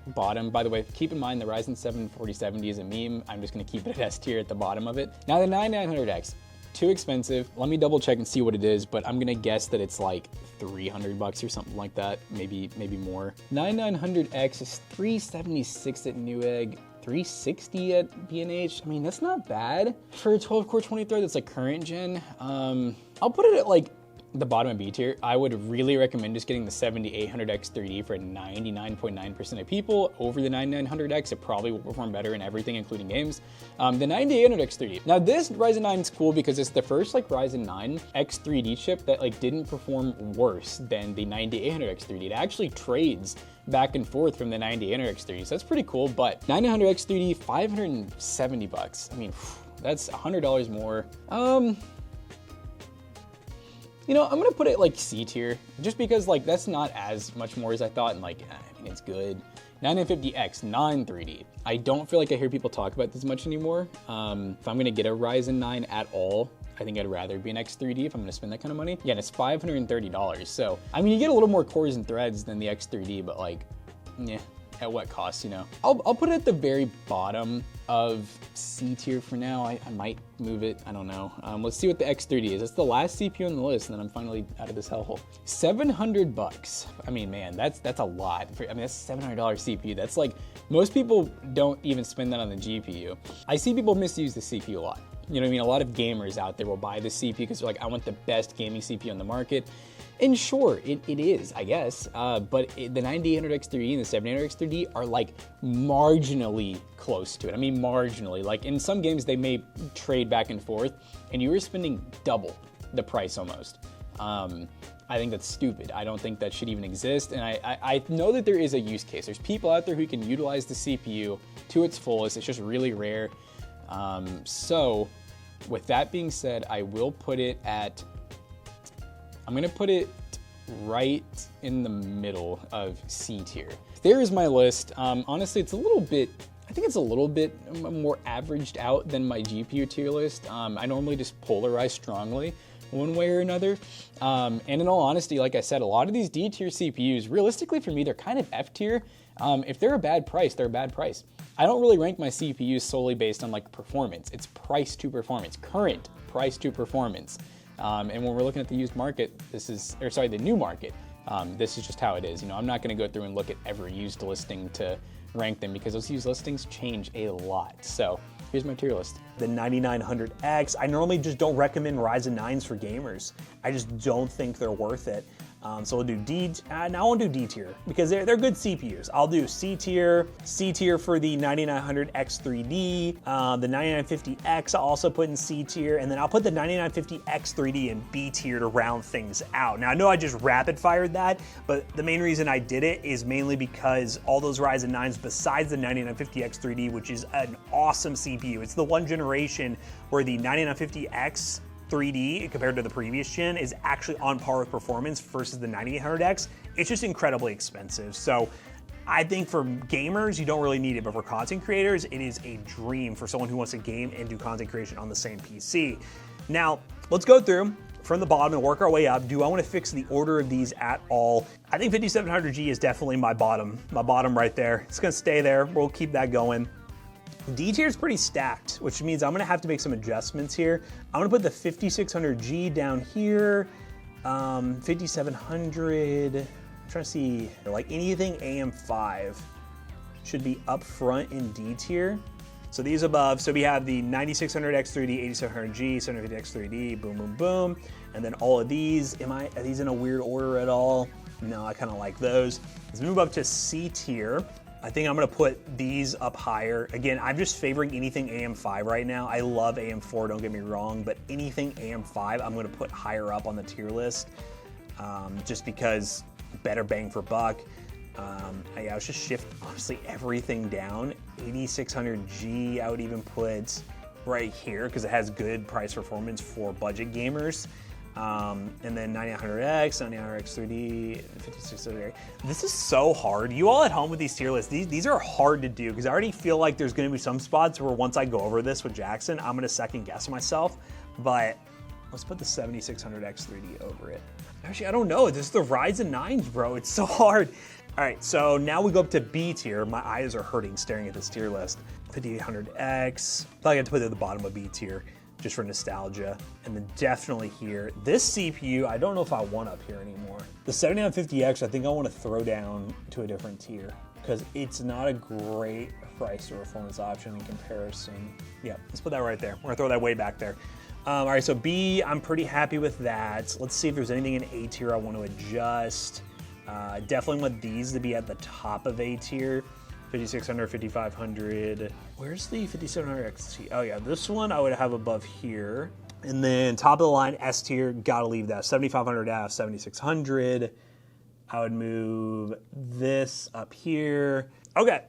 bottom. By the way, keep in mind the Ryzen 7 4070 is a meme. I'm just gonna keep it at S tier at the bottom of it. Now the 9900X, too expensive. Let me double check and see what it is, but I'm gonna guess that it's like $300 or something like that, maybe more. 9900X is $376 at Newegg, $360 at B&H. I mean, that's not bad for a 12 core 20 thread that's like current gen. I'll put it at like the bottom of B tier. I would really recommend just getting the 7800X 3D for 99.9% of people over the 9900X. It probably will perform better in everything, including games. The 9800X 3D. Now this Ryzen 9 is cool because it's the first like Ryzen 9 X3D chip that like didn't perform worse than the 9800X 3D. It actually trades back and forth from the 9800X 3D, so that's pretty cool. But 9900X 3D, $570. I mean, that's $100 more. You know, I'm gonna put it like C tier, just because like that's not as much more as I thought, and like, I mean, it's good. 9950X, non-3D. I don't feel like I hear people talk about this much anymore. If I'm gonna get a Ryzen 9 at all, I think I'd rather be an X3D if I'm gonna spend that kind of money. Yeah, and it's $530. So, I mean, you get a little more cores and threads than the X3D, but like, yeah, at what cost, you know? I'll put it at the very bottom of C tier for now. I might move it, I don't know. Let's see what the X3D is. It's the last CPU on the list, and then I'm finally out of this hellhole. $700. I mean, man, that's a lot. I mean, that's $700 CPU. That's like, most people don't even spend that on the GPU. I see people misuse the CPU a lot. You know what I mean? A lot of gamers out there will buy the CPU because they're like, I want the best gaming CPU on the market. And sure, it is, I guess, but the 9800X3D and the 7800X3D are like marginally close to it. I mean, marginally. Like in some games, they may trade back and forth, and you were spending double the price almost. I think that's stupid. I don't think that should even exist, and I know that there is a use case. There's people out there who can utilize the CPU to its fullest. It's just really rare. So, with that being said, I will put it at, I'm gonna put it right in the middle of C tier. There is my list. Honestly, it's a little bit, I think it's a little bit more averaged out than my GPU tier list. I normally just polarize strongly one way or another. And in all honesty, like I said, a lot of these D tier CPUs, realistically for me, they're kind of F tier. If they're a bad price, they're a bad price. I don't really rank my CPUs solely based on like performance. It's price to performance, current price to performance. And when we're looking at the used market, the new market, this is just how it is. You know, I'm not gonna go through and look at every used listing to rank them because those used listings change a lot. So here's my tier list. The 9900X, I normally just don't recommend Ryzen 9s for gamers. I just don't think they're worth it. So we'll do D, now I won't do D tier because they're good CPUs. I'll do C tier for the 9900X3D, the 9950X I'll also put in C tier, and then I'll put the 9950X3D in B tier to round things out. Now I know I just rapid fired that, but the main reason I did it is mainly because all those Ryzen 9s besides the 9950X3D, which is an awesome CPU. It's the one generation where the 9950X 3D compared to the previous gen is actually on par with performance versus the 9800X. It's just incredibly expensive. So I think for gamers, you don't really need it, but for content creators, it is a dream for someone who wants to game and do content creation on the same PC. Now, let's go through from the bottom and work our way up. Do I want to fix the order of these at all? I think 5700G is definitely my bottom right there. It's gonna stay there. We'll keep that going. D tier is pretty stacked, which means I'm gonna have to make some adjustments here. I'm gonna put the 5600G down here, 5700, I'm trying to see, like anything AM5 should be up front in D tier. So these above, so we have the 9600X3D, 8700G, 750X3D, boom, boom, boom. And then all of these, are these in a weird order at all? No, I kind of like those. Let's move up to C tier. I think I'm gonna put these up higher. Again, I'm just favoring anything AM5 right now. I love AM4, don't get me wrong, but anything AM5, I'm gonna put higher up on the tier list, just because better bang for buck. Yeah, let's just shift, honestly, everything down. 8600G, I would even put right here, because it has good price performance for budget gamers. And then 9900X, 9900X3D, 5600. This is so hard. You all at home with these tier lists, these are hard to do because I already feel like there's gonna be some spots where once I go over this with Jackson, I'm gonna second guess myself, but let's put the 7600X3D over it. Actually, I don't know, this is the Ryzen 9s, bro. It's so hard. All right, so now we go up to B tier. My eyes are hurting staring at this tier list. 5800X, probably have to put it at the bottom of B tier. just for nostalgia. And then definitely here, this CPU, I don't know if I want up here anymore. The 7950X, I think I want to throw down to a different tier because it's not a great price to performance option in comparison. Yeah, let's put that right there. We're gonna throw that way back there. All right, so B, I'm pretty happy with that. Let's see if there's anything in A tier I want to adjust. Definitely want these to be at the top of A tier. 5600, 5500. Where's the 5700 XT? Oh yeah, this one I would have above here. And then top of the line, S tier, gotta leave that. 7500F, 7600. I would move this up here. Okay,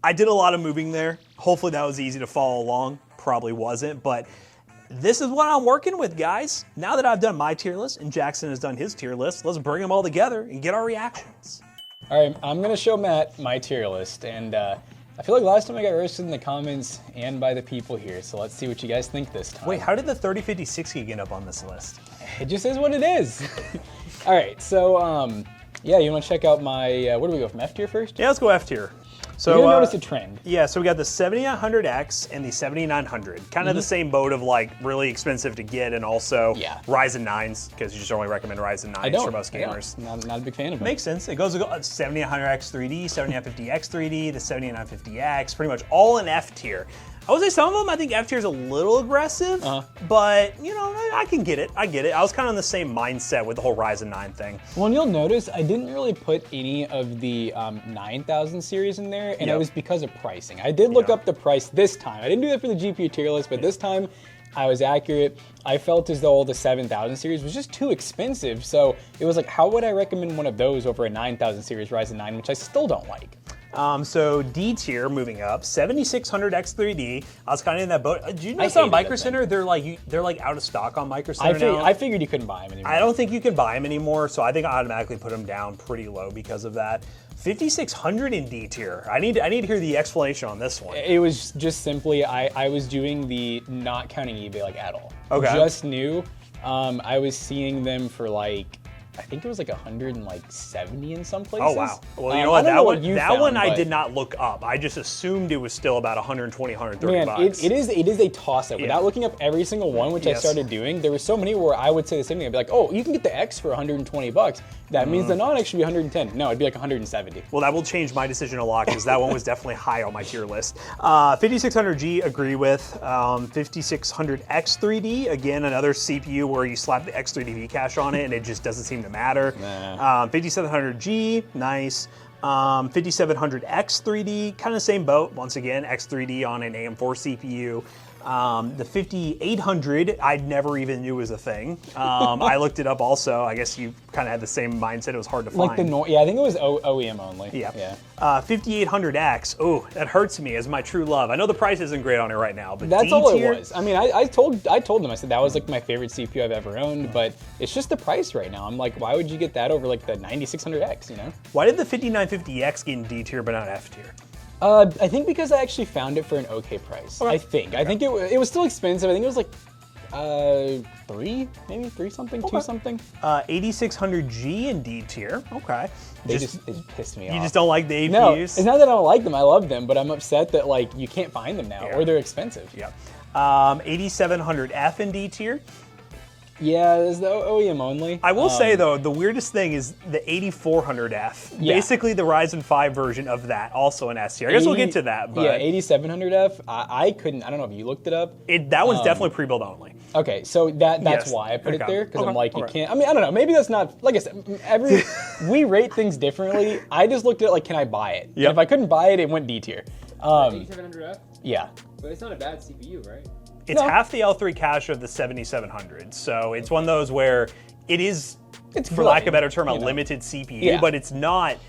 I did a lot of moving there. Hopefully that was easy to follow along. Probably wasn't, but this is what I'm working with, guys. Now that I've done my tier list and Jackson has done his tier list, let's bring them all together and get our reactions. All right, I'm gonna show Matt my tier list, and I feel like last time I got roasted in the comments and by the people here, so let's see what you guys think this time. Wait, how did the 3050 get up on this list? It just is what it is. All right, so yeah, you wanna check out my, where do we go, from F tier first? Yeah, let's go F tier. So you're gonna notice a trend. Yeah, so we got the 7900X and the 7900. Kind of the same boat of like really expensive to get and also Ryzen 9s, because you just only recommend Ryzen 9s for most gamers. Not a big fan of them. Makes sense. It goes 7900X 3D, 7950X 3D, the 7950X, pretty much all in F tier. I would say some of them, I think F tier is a little aggressive, but you know, I can get it. I get it. I was kind of in the same mindset with the whole Ryzen 9 thing. Well, and you'll notice I didn't really put any of the 9000 series in there, and it was because of pricing. I did look up the price this time. I didn't do that for the GPU tier list, but this time I was accurate. I felt as though the 7000 series was just too expensive, so it was like, how would I recommend one of those over a 9000 series Ryzen 9, which I still don't like. So D tier, moving up, 7600X 3D. I was kind of in that boat. Did you notice on Micro Center they're like out of stock on Micro Center now? I figured you couldn't buy them anymore. I don't think you can buy them anymore, so I think I automatically put them down pretty low because of that. 5600 in D tier. I need to hear the explanation on this one. It was just simply I was doing the not counting eBay like at all. Okay. Just new. I was seeing them for like, I think it was like 170 in some places. Oh wow. Well, you know what? That one I but did not look up. I just assumed it was still about 120, 130 bucks. It is a toss-up. Without looking up every single one, which I started doing, there were so many where I would say the same thing. I'd be like, oh, you can get the X for 120 bucks. That means the non-X should be 110. No, it'd be like 170. Well, that will change my decision a lot because that one was definitely high on my tier list. 5600G, agree with. 5600X 3D, again, another CPU where you slap the X3D cache on it and it just doesn't seem to matter. 5700G, nice. 5700X 3D, kind of same boat. Once again, X3D on an AM4 CPU. The 5800, I never even knew was a thing. I looked it up also. I guess you kind of had the same mindset. It was hard to find. Yeah, I think it was OEM only. Yeah. 5800X. Oh, that hurts me as my true love. I know the price isn't great on it right now, but that's all it was. I mean, I told them, I said that was like my favorite CPU I've ever owned, but it's just the price right now. I'm like, why would you get that over like the 9600X, you know? Why did the 5950X get in D tier but not F tier? I think because I actually found it for an okay price. Okay. I think it was still expensive. I think it was like 3 something, 2 something. 8600G in D tier. Okay. It pissed me off. You just don't like the APUs? No, it's not that I don't like them. I love them, but I'm upset that like you can't find them now or they're expensive. Yeah. 8700F in D tier. Yeah, it's the OEM only. I will say though, the weirdest thing is the 8400F. Yeah. Basically the Ryzen 5 version of that, also in S tier. I guess we'll get to that. But yeah, 8700F, I couldn't, I don't know if you looked it up. That one's definitely pre-built only. Okay, so that's why I put it there, because I'm like, you can't, I mean, I don't know, maybe that's not, like I said, we rate things differently. I just looked at it like, can I buy it? Yep. And if I couldn't buy it, it went D tier. 8700F? Yeah. But it's not a bad CPU, right? It's half the L3 cache of the 7700, so it's one of those where it's for lack of a better term, a limited CPU, but it's not.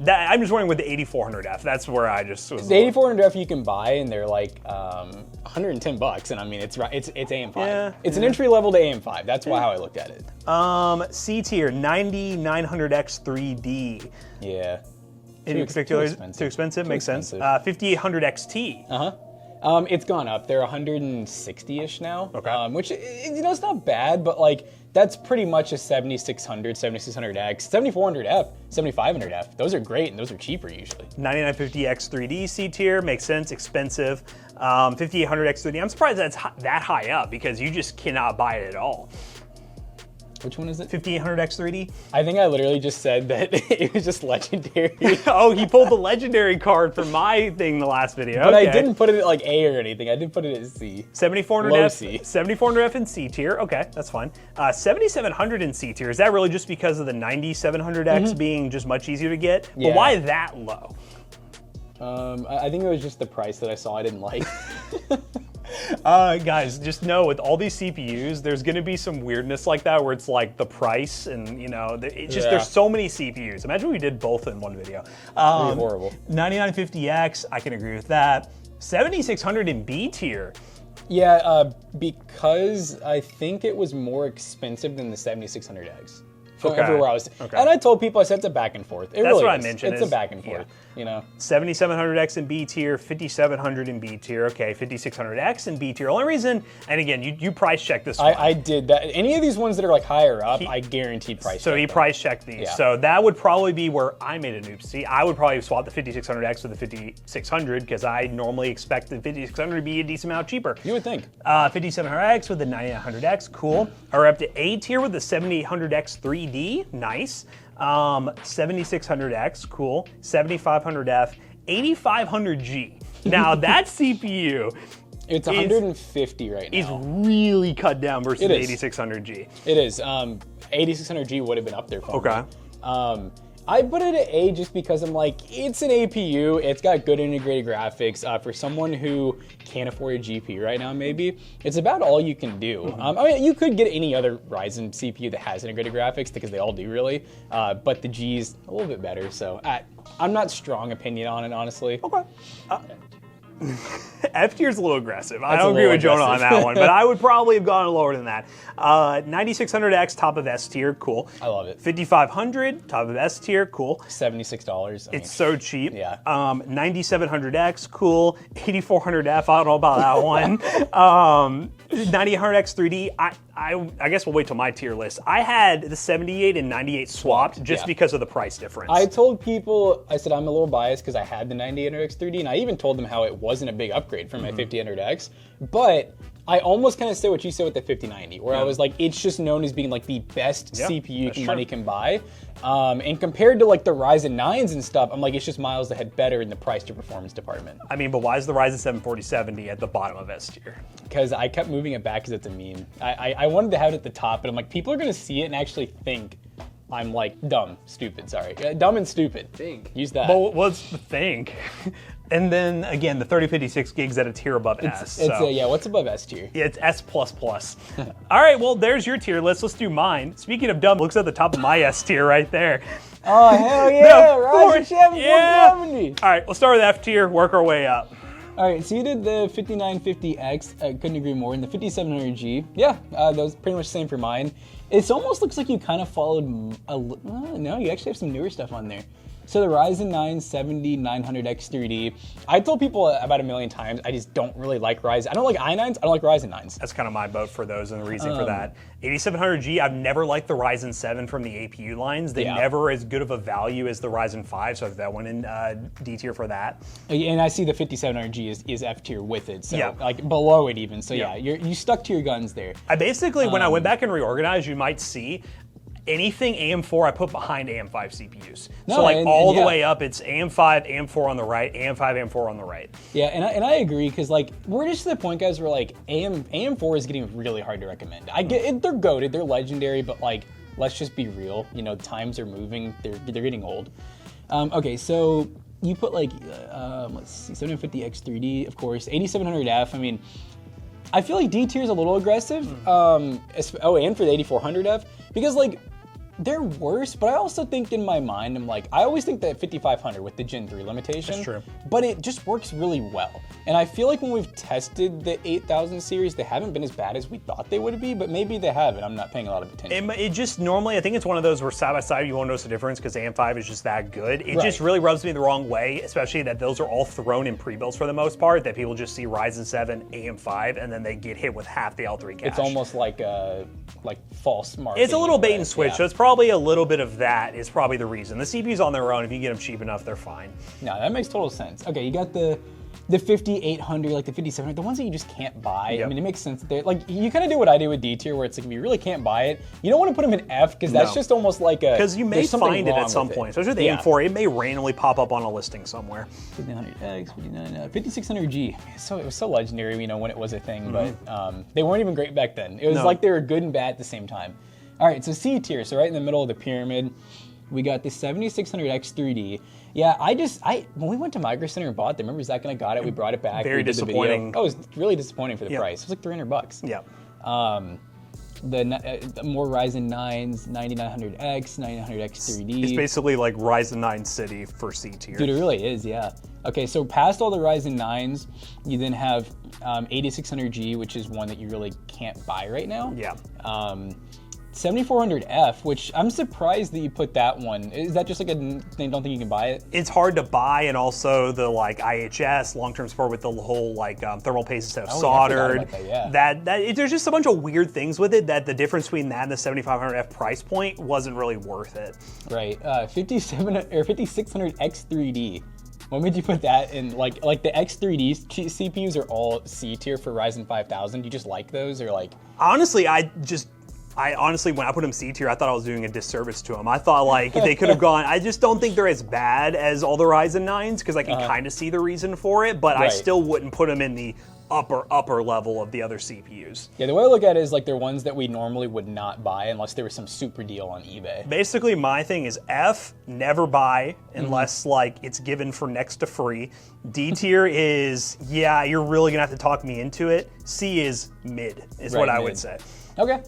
I'm just wondering with the 8400F, that's where I just was. The 8400F you can buy, and they're like 110 bucks, and I mean it's AM5. Yeah, it's an entry level to AM5. That's how I looked at it. C tier 9900X 3D. Yeah. Any particular? Too expensive. Makes sense. 5800 XT. It's gone up. They're 160-ish now, which, it's not bad, but like that's pretty much a 7600, 7600X, 7400F, 7500F. Those are great, and those are cheaper usually. 9950X 3D C tier, makes sense, expensive. 5800X3D. I'm surprised that's that high up because you just cannot buy it at all. Which one is it? 5800X3D. I think I literally just said that it was just legendary. Oh, he pulled the legendary card from my thing the last video. But okay. I didn't put it at like A or anything. I didn't put it at C. 7400F, 7400F in C tier. Okay, that's fine. 7700 in C tier. Is that really just because of the 9700X being just much easier to get? Yeah. But why that low? I think it was just the price that I saw I didn't like. Guys, just know with all these CPUs, there's going to be some weirdness like that where it's like the price and, you know, it's just there's so many CPUs. Imagine we did both in one video. Pretty horrible. 9950X, I can agree with that. 7600 in B tier. Yeah, because I think it was more expensive than the 7600X. From everywhere I was. Okay. And I told people, I said it's a back and forth. That's what I mentioned. It's a back and forth, you know? 7700X in B tier, 5700 in B tier, okay, 5600X in B tier. Only reason, and again, you price check this one. I did that. Any of these ones that are like higher up, I guarantee price check. So he price checked these. Yeah. So that would probably be where I made an oopsie. I would probably swap the 5600X with the 5600 because I normally expect the 5600 to be a decent amount cheaper. You would think. 5700X with the 9900X, cool. Or up to A tier with the 7800X 3D, nice. 7600X, cool. 7500F, 8500G. Now that CPU it's 150 right now. Is really cut down versus the 8600G. It is. 8600G would have been up there for me. Okay. I put it at A just because I'm like, it's an APU, it's got good integrated graphics. For someone who can't afford a GPU right now, maybe, it's about all you can do. I mean, you could get any other Ryzen CPU that has integrated graphics, because they all do really, but the G's a little bit better, so I'm not strong opinion on it, honestly. Okay. F tier's a little aggressive. I don't agree with Jonah on that one, but I would probably have gone lower than that. 9600X, top of S tier, cool. I love it. 5500, top of S tier, cool. $76. It's so cheap. Yeah. 9700X, cool. 8400F, I don't know about that one. 9800X 3D, I guess we'll wait till my tier list. I had the 78 and 98 swapped just because of the price difference. I told people, I said I'm a little biased because I had the 9800X 3D, and I even told them how it wasn't a big upgrade from my 5000X, but I almost kind of said what you said with the 5090, where I was like, it's just known as being like the best CPU money can buy. And compared to like the Ryzen 9s and stuff, I'm like, it's just miles ahead better in the price to performance department. I mean, but why is the Ryzen 7 4070 at the bottom of S tier? Because I kept moving it back because it's a meme. I wanted to have it at the top, but I'm like, people are going to see it and actually think I'm like dumb and stupid. Think. Use that. Well, what's the think? And then again, the 3056 gigs at a tier above S. Yeah, what's above S tier? Yeah, it's S++. All right, well, there's your tier list. Let's do mine. Speaking of dumb, looks at the top of my S tier right there. Oh, hell yeah, Ryzen 7 470. All right, we'll start with F tier, work our way up. All right, so you did the 5950X, I couldn't agree more, and the 5700G. Yeah, that was pretty much the same for mine. It almost looks like you kind of followed, no, you actually have some newer stuff on there. So the Ryzen 9 7900X 3D, I told people about a million times, I just don't really like Ryzen. I don't like i9s, I don't like Ryzen 9s. That's kind of my boat for those and the reason for that. 8700G, I've never liked the Ryzen 7 from the APU lines. They never as good of a value as the Ryzen 5, so that went in D tier for that. And I see the 5700G is F tier with it, so like below it even. So you stuck to your guns there. I basically, when I went back and reorganized, you might see, anything AM4 I put behind AM5 CPUs. So like all the way up, it's AM5, AM4 on the right, AM5, AM4 on the right. Yeah, and I agree, because like we're just to the point, guys, where like AM4 is getting really hard to recommend. I get it, they're goated, they're legendary, but like let's just be real. You know, times are moving, they're getting old. Okay, so you put like let's see, 750X 3D, of course, 8700F. I mean, I feel like D tier is a little aggressive. And for the 8400F, because like they're worse, but I also think in my mind, I'm like, I always think that 5500 with the Gen 3 limitation, that's true, but it just works really well. And I feel like when we've tested the 8000 series, they haven't been as bad as we thought they would be, but maybe they have, and I'm not paying a lot of attention. It just normally, I think it's one of those where side by side you won't notice the difference because AM5 is just that good. It just really rubs me the wrong way, especially that those are all thrown in pre-builds for the most part, that people just see Ryzen 7, AM5, and then they get hit with half the L3 cache. It's almost like false marketing. It's a little bait and switch, so it's probably a little bit of that is probably the reason. The CPUs on their own, if you get them cheap enough, they're fine. No, that makes total sense. Okay, you got the the 5800, like the 5700, the ones that you just can't buy. Yep. I mean, it makes sense that they're like, you kind of do what I do with D tier, where it's like, if you really can't buy it, you don't want to put them in F, because that's just almost like a. Because you may there's something find it wrong at some with point, especially with the AM4, it may randomly pop up on a listing somewhere. 5900X, 5600G. So it was so legendary, you know, when it was a thing, but they weren't even great back then. It was like they were good and bad at the same time. All right, so C tier, so right in the middle of the pyramid, we got the 7600X 3D. Yeah, when we went to Micro Center and bought them, remember Zach and I got it, we brought it back. Very disappointing. Oh, it was really disappointing for the price. It was like $300. Yeah. The more Ryzen 9s, 9900X, 9900X 3D. It's basically like Ryzen 9 City for C tier. Dude, it really is, yeah. Okay, so past all the Ryzen 9s, you then have 8600G, which is one that you really can't buy right now. Yeah. 7400F, which I'm surprised that you put that one. Is that just like they don't think you can buy it? It's hard to buy, and also the like IHS long-term support with the whole like thermal paste instead of soldered. There's just a bunch of weird things with it that the difference between that and the 7500F price point wasn't really worth it. Right. 5600X3D. When would you put that in? Like the X3D CPUs are all C tier for Ryzen 5000. You just like those, or like? Honestly, honestly, when I put them C tier, I thought I was doing a disservice to them. I thought like they could have gone. I just don't think they're as bad as all the Ryzen 9s, because I can kind of see the reason for it, but I still wouldn't put them in the upper level of the other CPUs. Yeah, the way I look at it is like they're ones that we normally would not buy unless there was some super deal on eBay. Basically, my thing is F, never buy unless like it's given for next to free. D tier is, yeah, you're really gonna have to talk me into it. C is mid, is what I would say. Okay.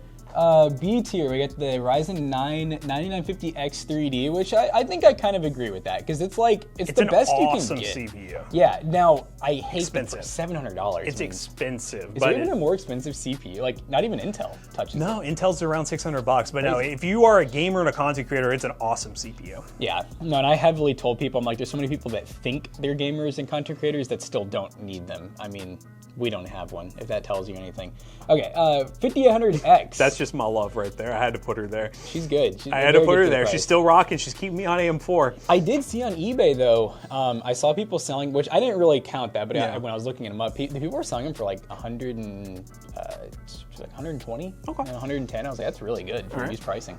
B tier, we get the Ryzen 9 9950X 3D, which I think I kind of agree with that, because it's like, it's the best you can awesome get. CPU. Yeah, now, I hate Expensive. it for $700. It's expensive. Is there even a more expensive CPU? Like, not even Intel touches No, it. Intel's around $600, but no, if you are a gamer and a content creator, it's an awesome CPU. Yeah, no, and I heavily told people, I'm like, there's so many people that think they're gamers and content creators that still don't need them. I mean, we don't have one, if that tells you anything. Okay, 5800X. That's just my love right there. I had to put her there. She's good. I had to put her there. She's still rocking. She's keeping me on AM4. I did see on eBay though, I saw people selling, which I didn't really count that, but when I was looking them up, the people were selling them for like 120, okay, 110. I was like, that's really good for these pricing.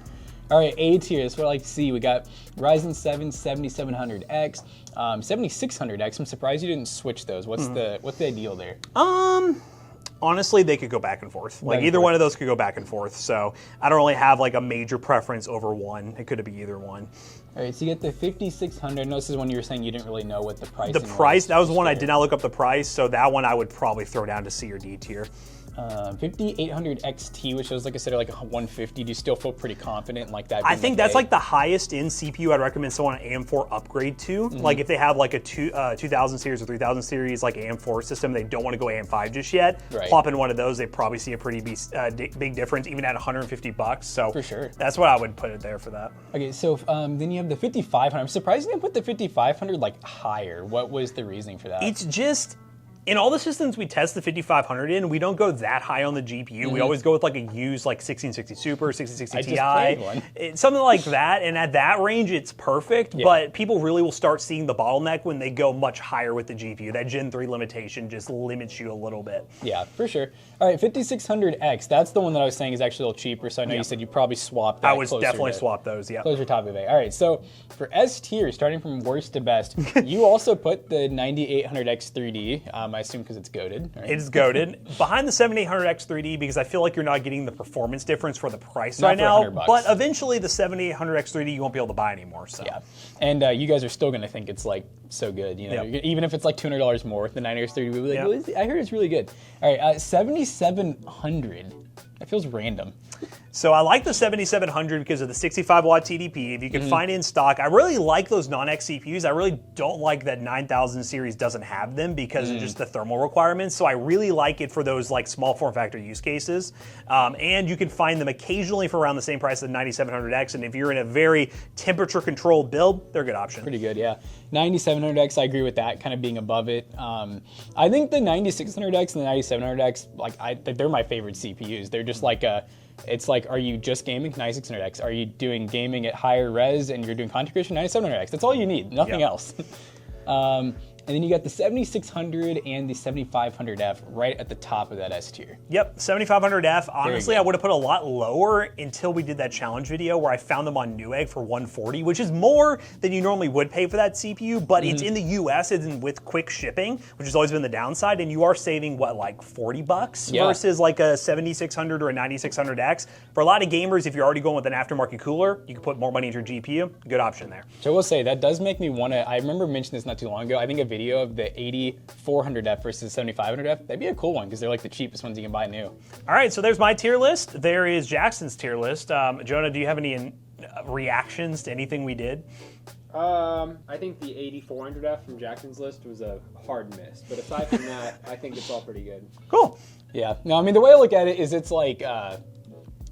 All right, A tier, so what I like to see, we got Ryzen 7 7700X, 7600X. I'm surprised you didn't switch those. What's the deal there? Honestly, they could go back and forth. Like either one of those could go back and forth. So I don't really have like a major preference over one. It could be either one. All right, so you get the 5600. No, this is one you were saying you didn't really know what the price was. The price, that was one I did not look up the price. So that one I would probably throw down to C or D tier. 5800 XT, which was, like I said, like a 150. Do you still feel pretty confident in like that? I think that's like the highest end CPU I'd recommend someone an AM4 upgrade to. Like if they have like a 2000 series or 3000 series like AM4 system, they don't want to go AM5 just yet. Plop in one of those, they probably see a pretty big difference, even at $150. So for sure, that's what I would put it there for that. Okay, so then you have the 5500. I'm surprised you didn't put the 5500 like higher. What was the reasoning for that? It's just, in all the systems we test the 5500 in, we don't go that high on the GPU. We always go with like a used like 1660 Super, 1660 Ti, something like that. And at that range, it's perfect. But people really will start seeing the bottleneck when they go much higher with the GPU. That Gen 3 limitation just limits you a little bit. Yeah, for sure. All right, 5600X. That's the one that I was saying is actually a little cheaper. So I know you said you probably swapped that. I would definitely swap those. Yeah, closer top of it. All right, so for S tier, starting from worst to best, you also put the 9800X 3D. I assume because it's goated. Right? It's goated. Behind the 7800X 3D, because I feel like you're not getting the performance difference for the price not right for now. $100. But eventually the 7800X 3D you won't be able to buy anymore. So. Yeah, and you guys are still going to think it's like so good. You know, even if it's like $200 more, the 9800X 3D will be like, well, I heard it's really good. All right, 7700. That feels random. So I like the 7700 because of the 65-watt TDP. If you can find it in stock, I really like those non-X CPUs. I really don't like that 9000 series doesn't have them because of just the thermal requirements. So I really like it for those like small form factor use cases. And you can find them occasionally for around the same price as the 9700X. And if you're in a very temperature controlled build, they're a good option. Pretty good, yeah. 9700X, I agree with that, kind of being above it. I think the 9600X and the 9700X, like they're my favorite CPUs. They're just like it's like, are you just gaming? 9600X. Are you doing gaming at higher res and you're doing content creation? 9700X. That's all you need, nothing else. And then you got the 7600 and the 7500F right at the top of that S tier. Yep, 7500F. Honestly, I would have put a lot lower until we did that challenge video where I found them on Newegg for $140, which is more than you normally would pay for that CPU, but it's in the US, it's with quick shipping, which has always been the downside, and you are saving, what, like 40 bucks versus like a 7600 or a 9600X. For a lot of gamers, if you're already going with an aftermarket cooler, you can put more money into your GPU. Good option there. So I will say, that does make me want to, I remember mentioning this not too long ago, I think a video of the 8400F versus 7500F, that'd be a cool one because they're like the cheapest ones you can buy new. All right, so there's my tier list. There is Jackson's tier list. Jonah, do you have any reactions to anything we did? I think the 8400F from Jackson's list was a hard miss, but aside from that, I think it's all pretty good. Cool. Yeah, no, I mean, the way I look at it is it's like,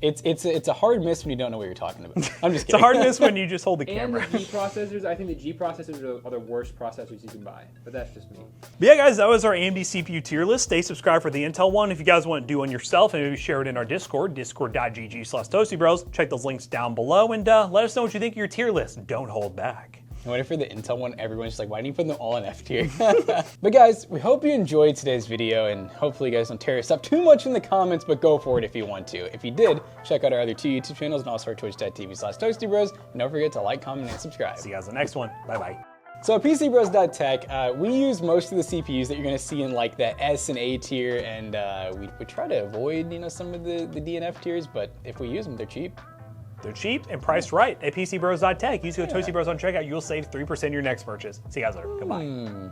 it's a hard miss when you don't know what you're talking about. I'm just kidding. It's a hard miss when you just hold the And camera. the G processors, I think the G processors are the worst processors you can buy, but that's just me. But yeah, guys, that was our AMD CPU tier list. Stay subscribed for the Intel one. If you guys want to do one yourself and maybe share it in our Discord, discord.gg/toastybros. Check those links down below and let us know what you think of your tier list. Don't hold back. I wonder for the Intel one, everyone's just like, why didn't you put them all in F tier? But guys, we hope you enjoyed today's video, and hopefully you guys don't tear us up too much in the comments, but go for it if you want to. If you did, check out our other 2 YouTube channels and also our twitch.tv/toastybros. And don't forget to like, comment, and subscribe. See you guys in the next one. Bye-bye. So at PCBros.tech, we use most of the CPUs that you're gonna see in like the S and A tier, and we try to avoid, you know, some of the D and F tiers, but if we use them, they're cheap. They're cheap and priced right at PCBros.tech. Use code ToastyBros on checkout. You'll save 3% of your next purchase. See you guys later. Goodbye.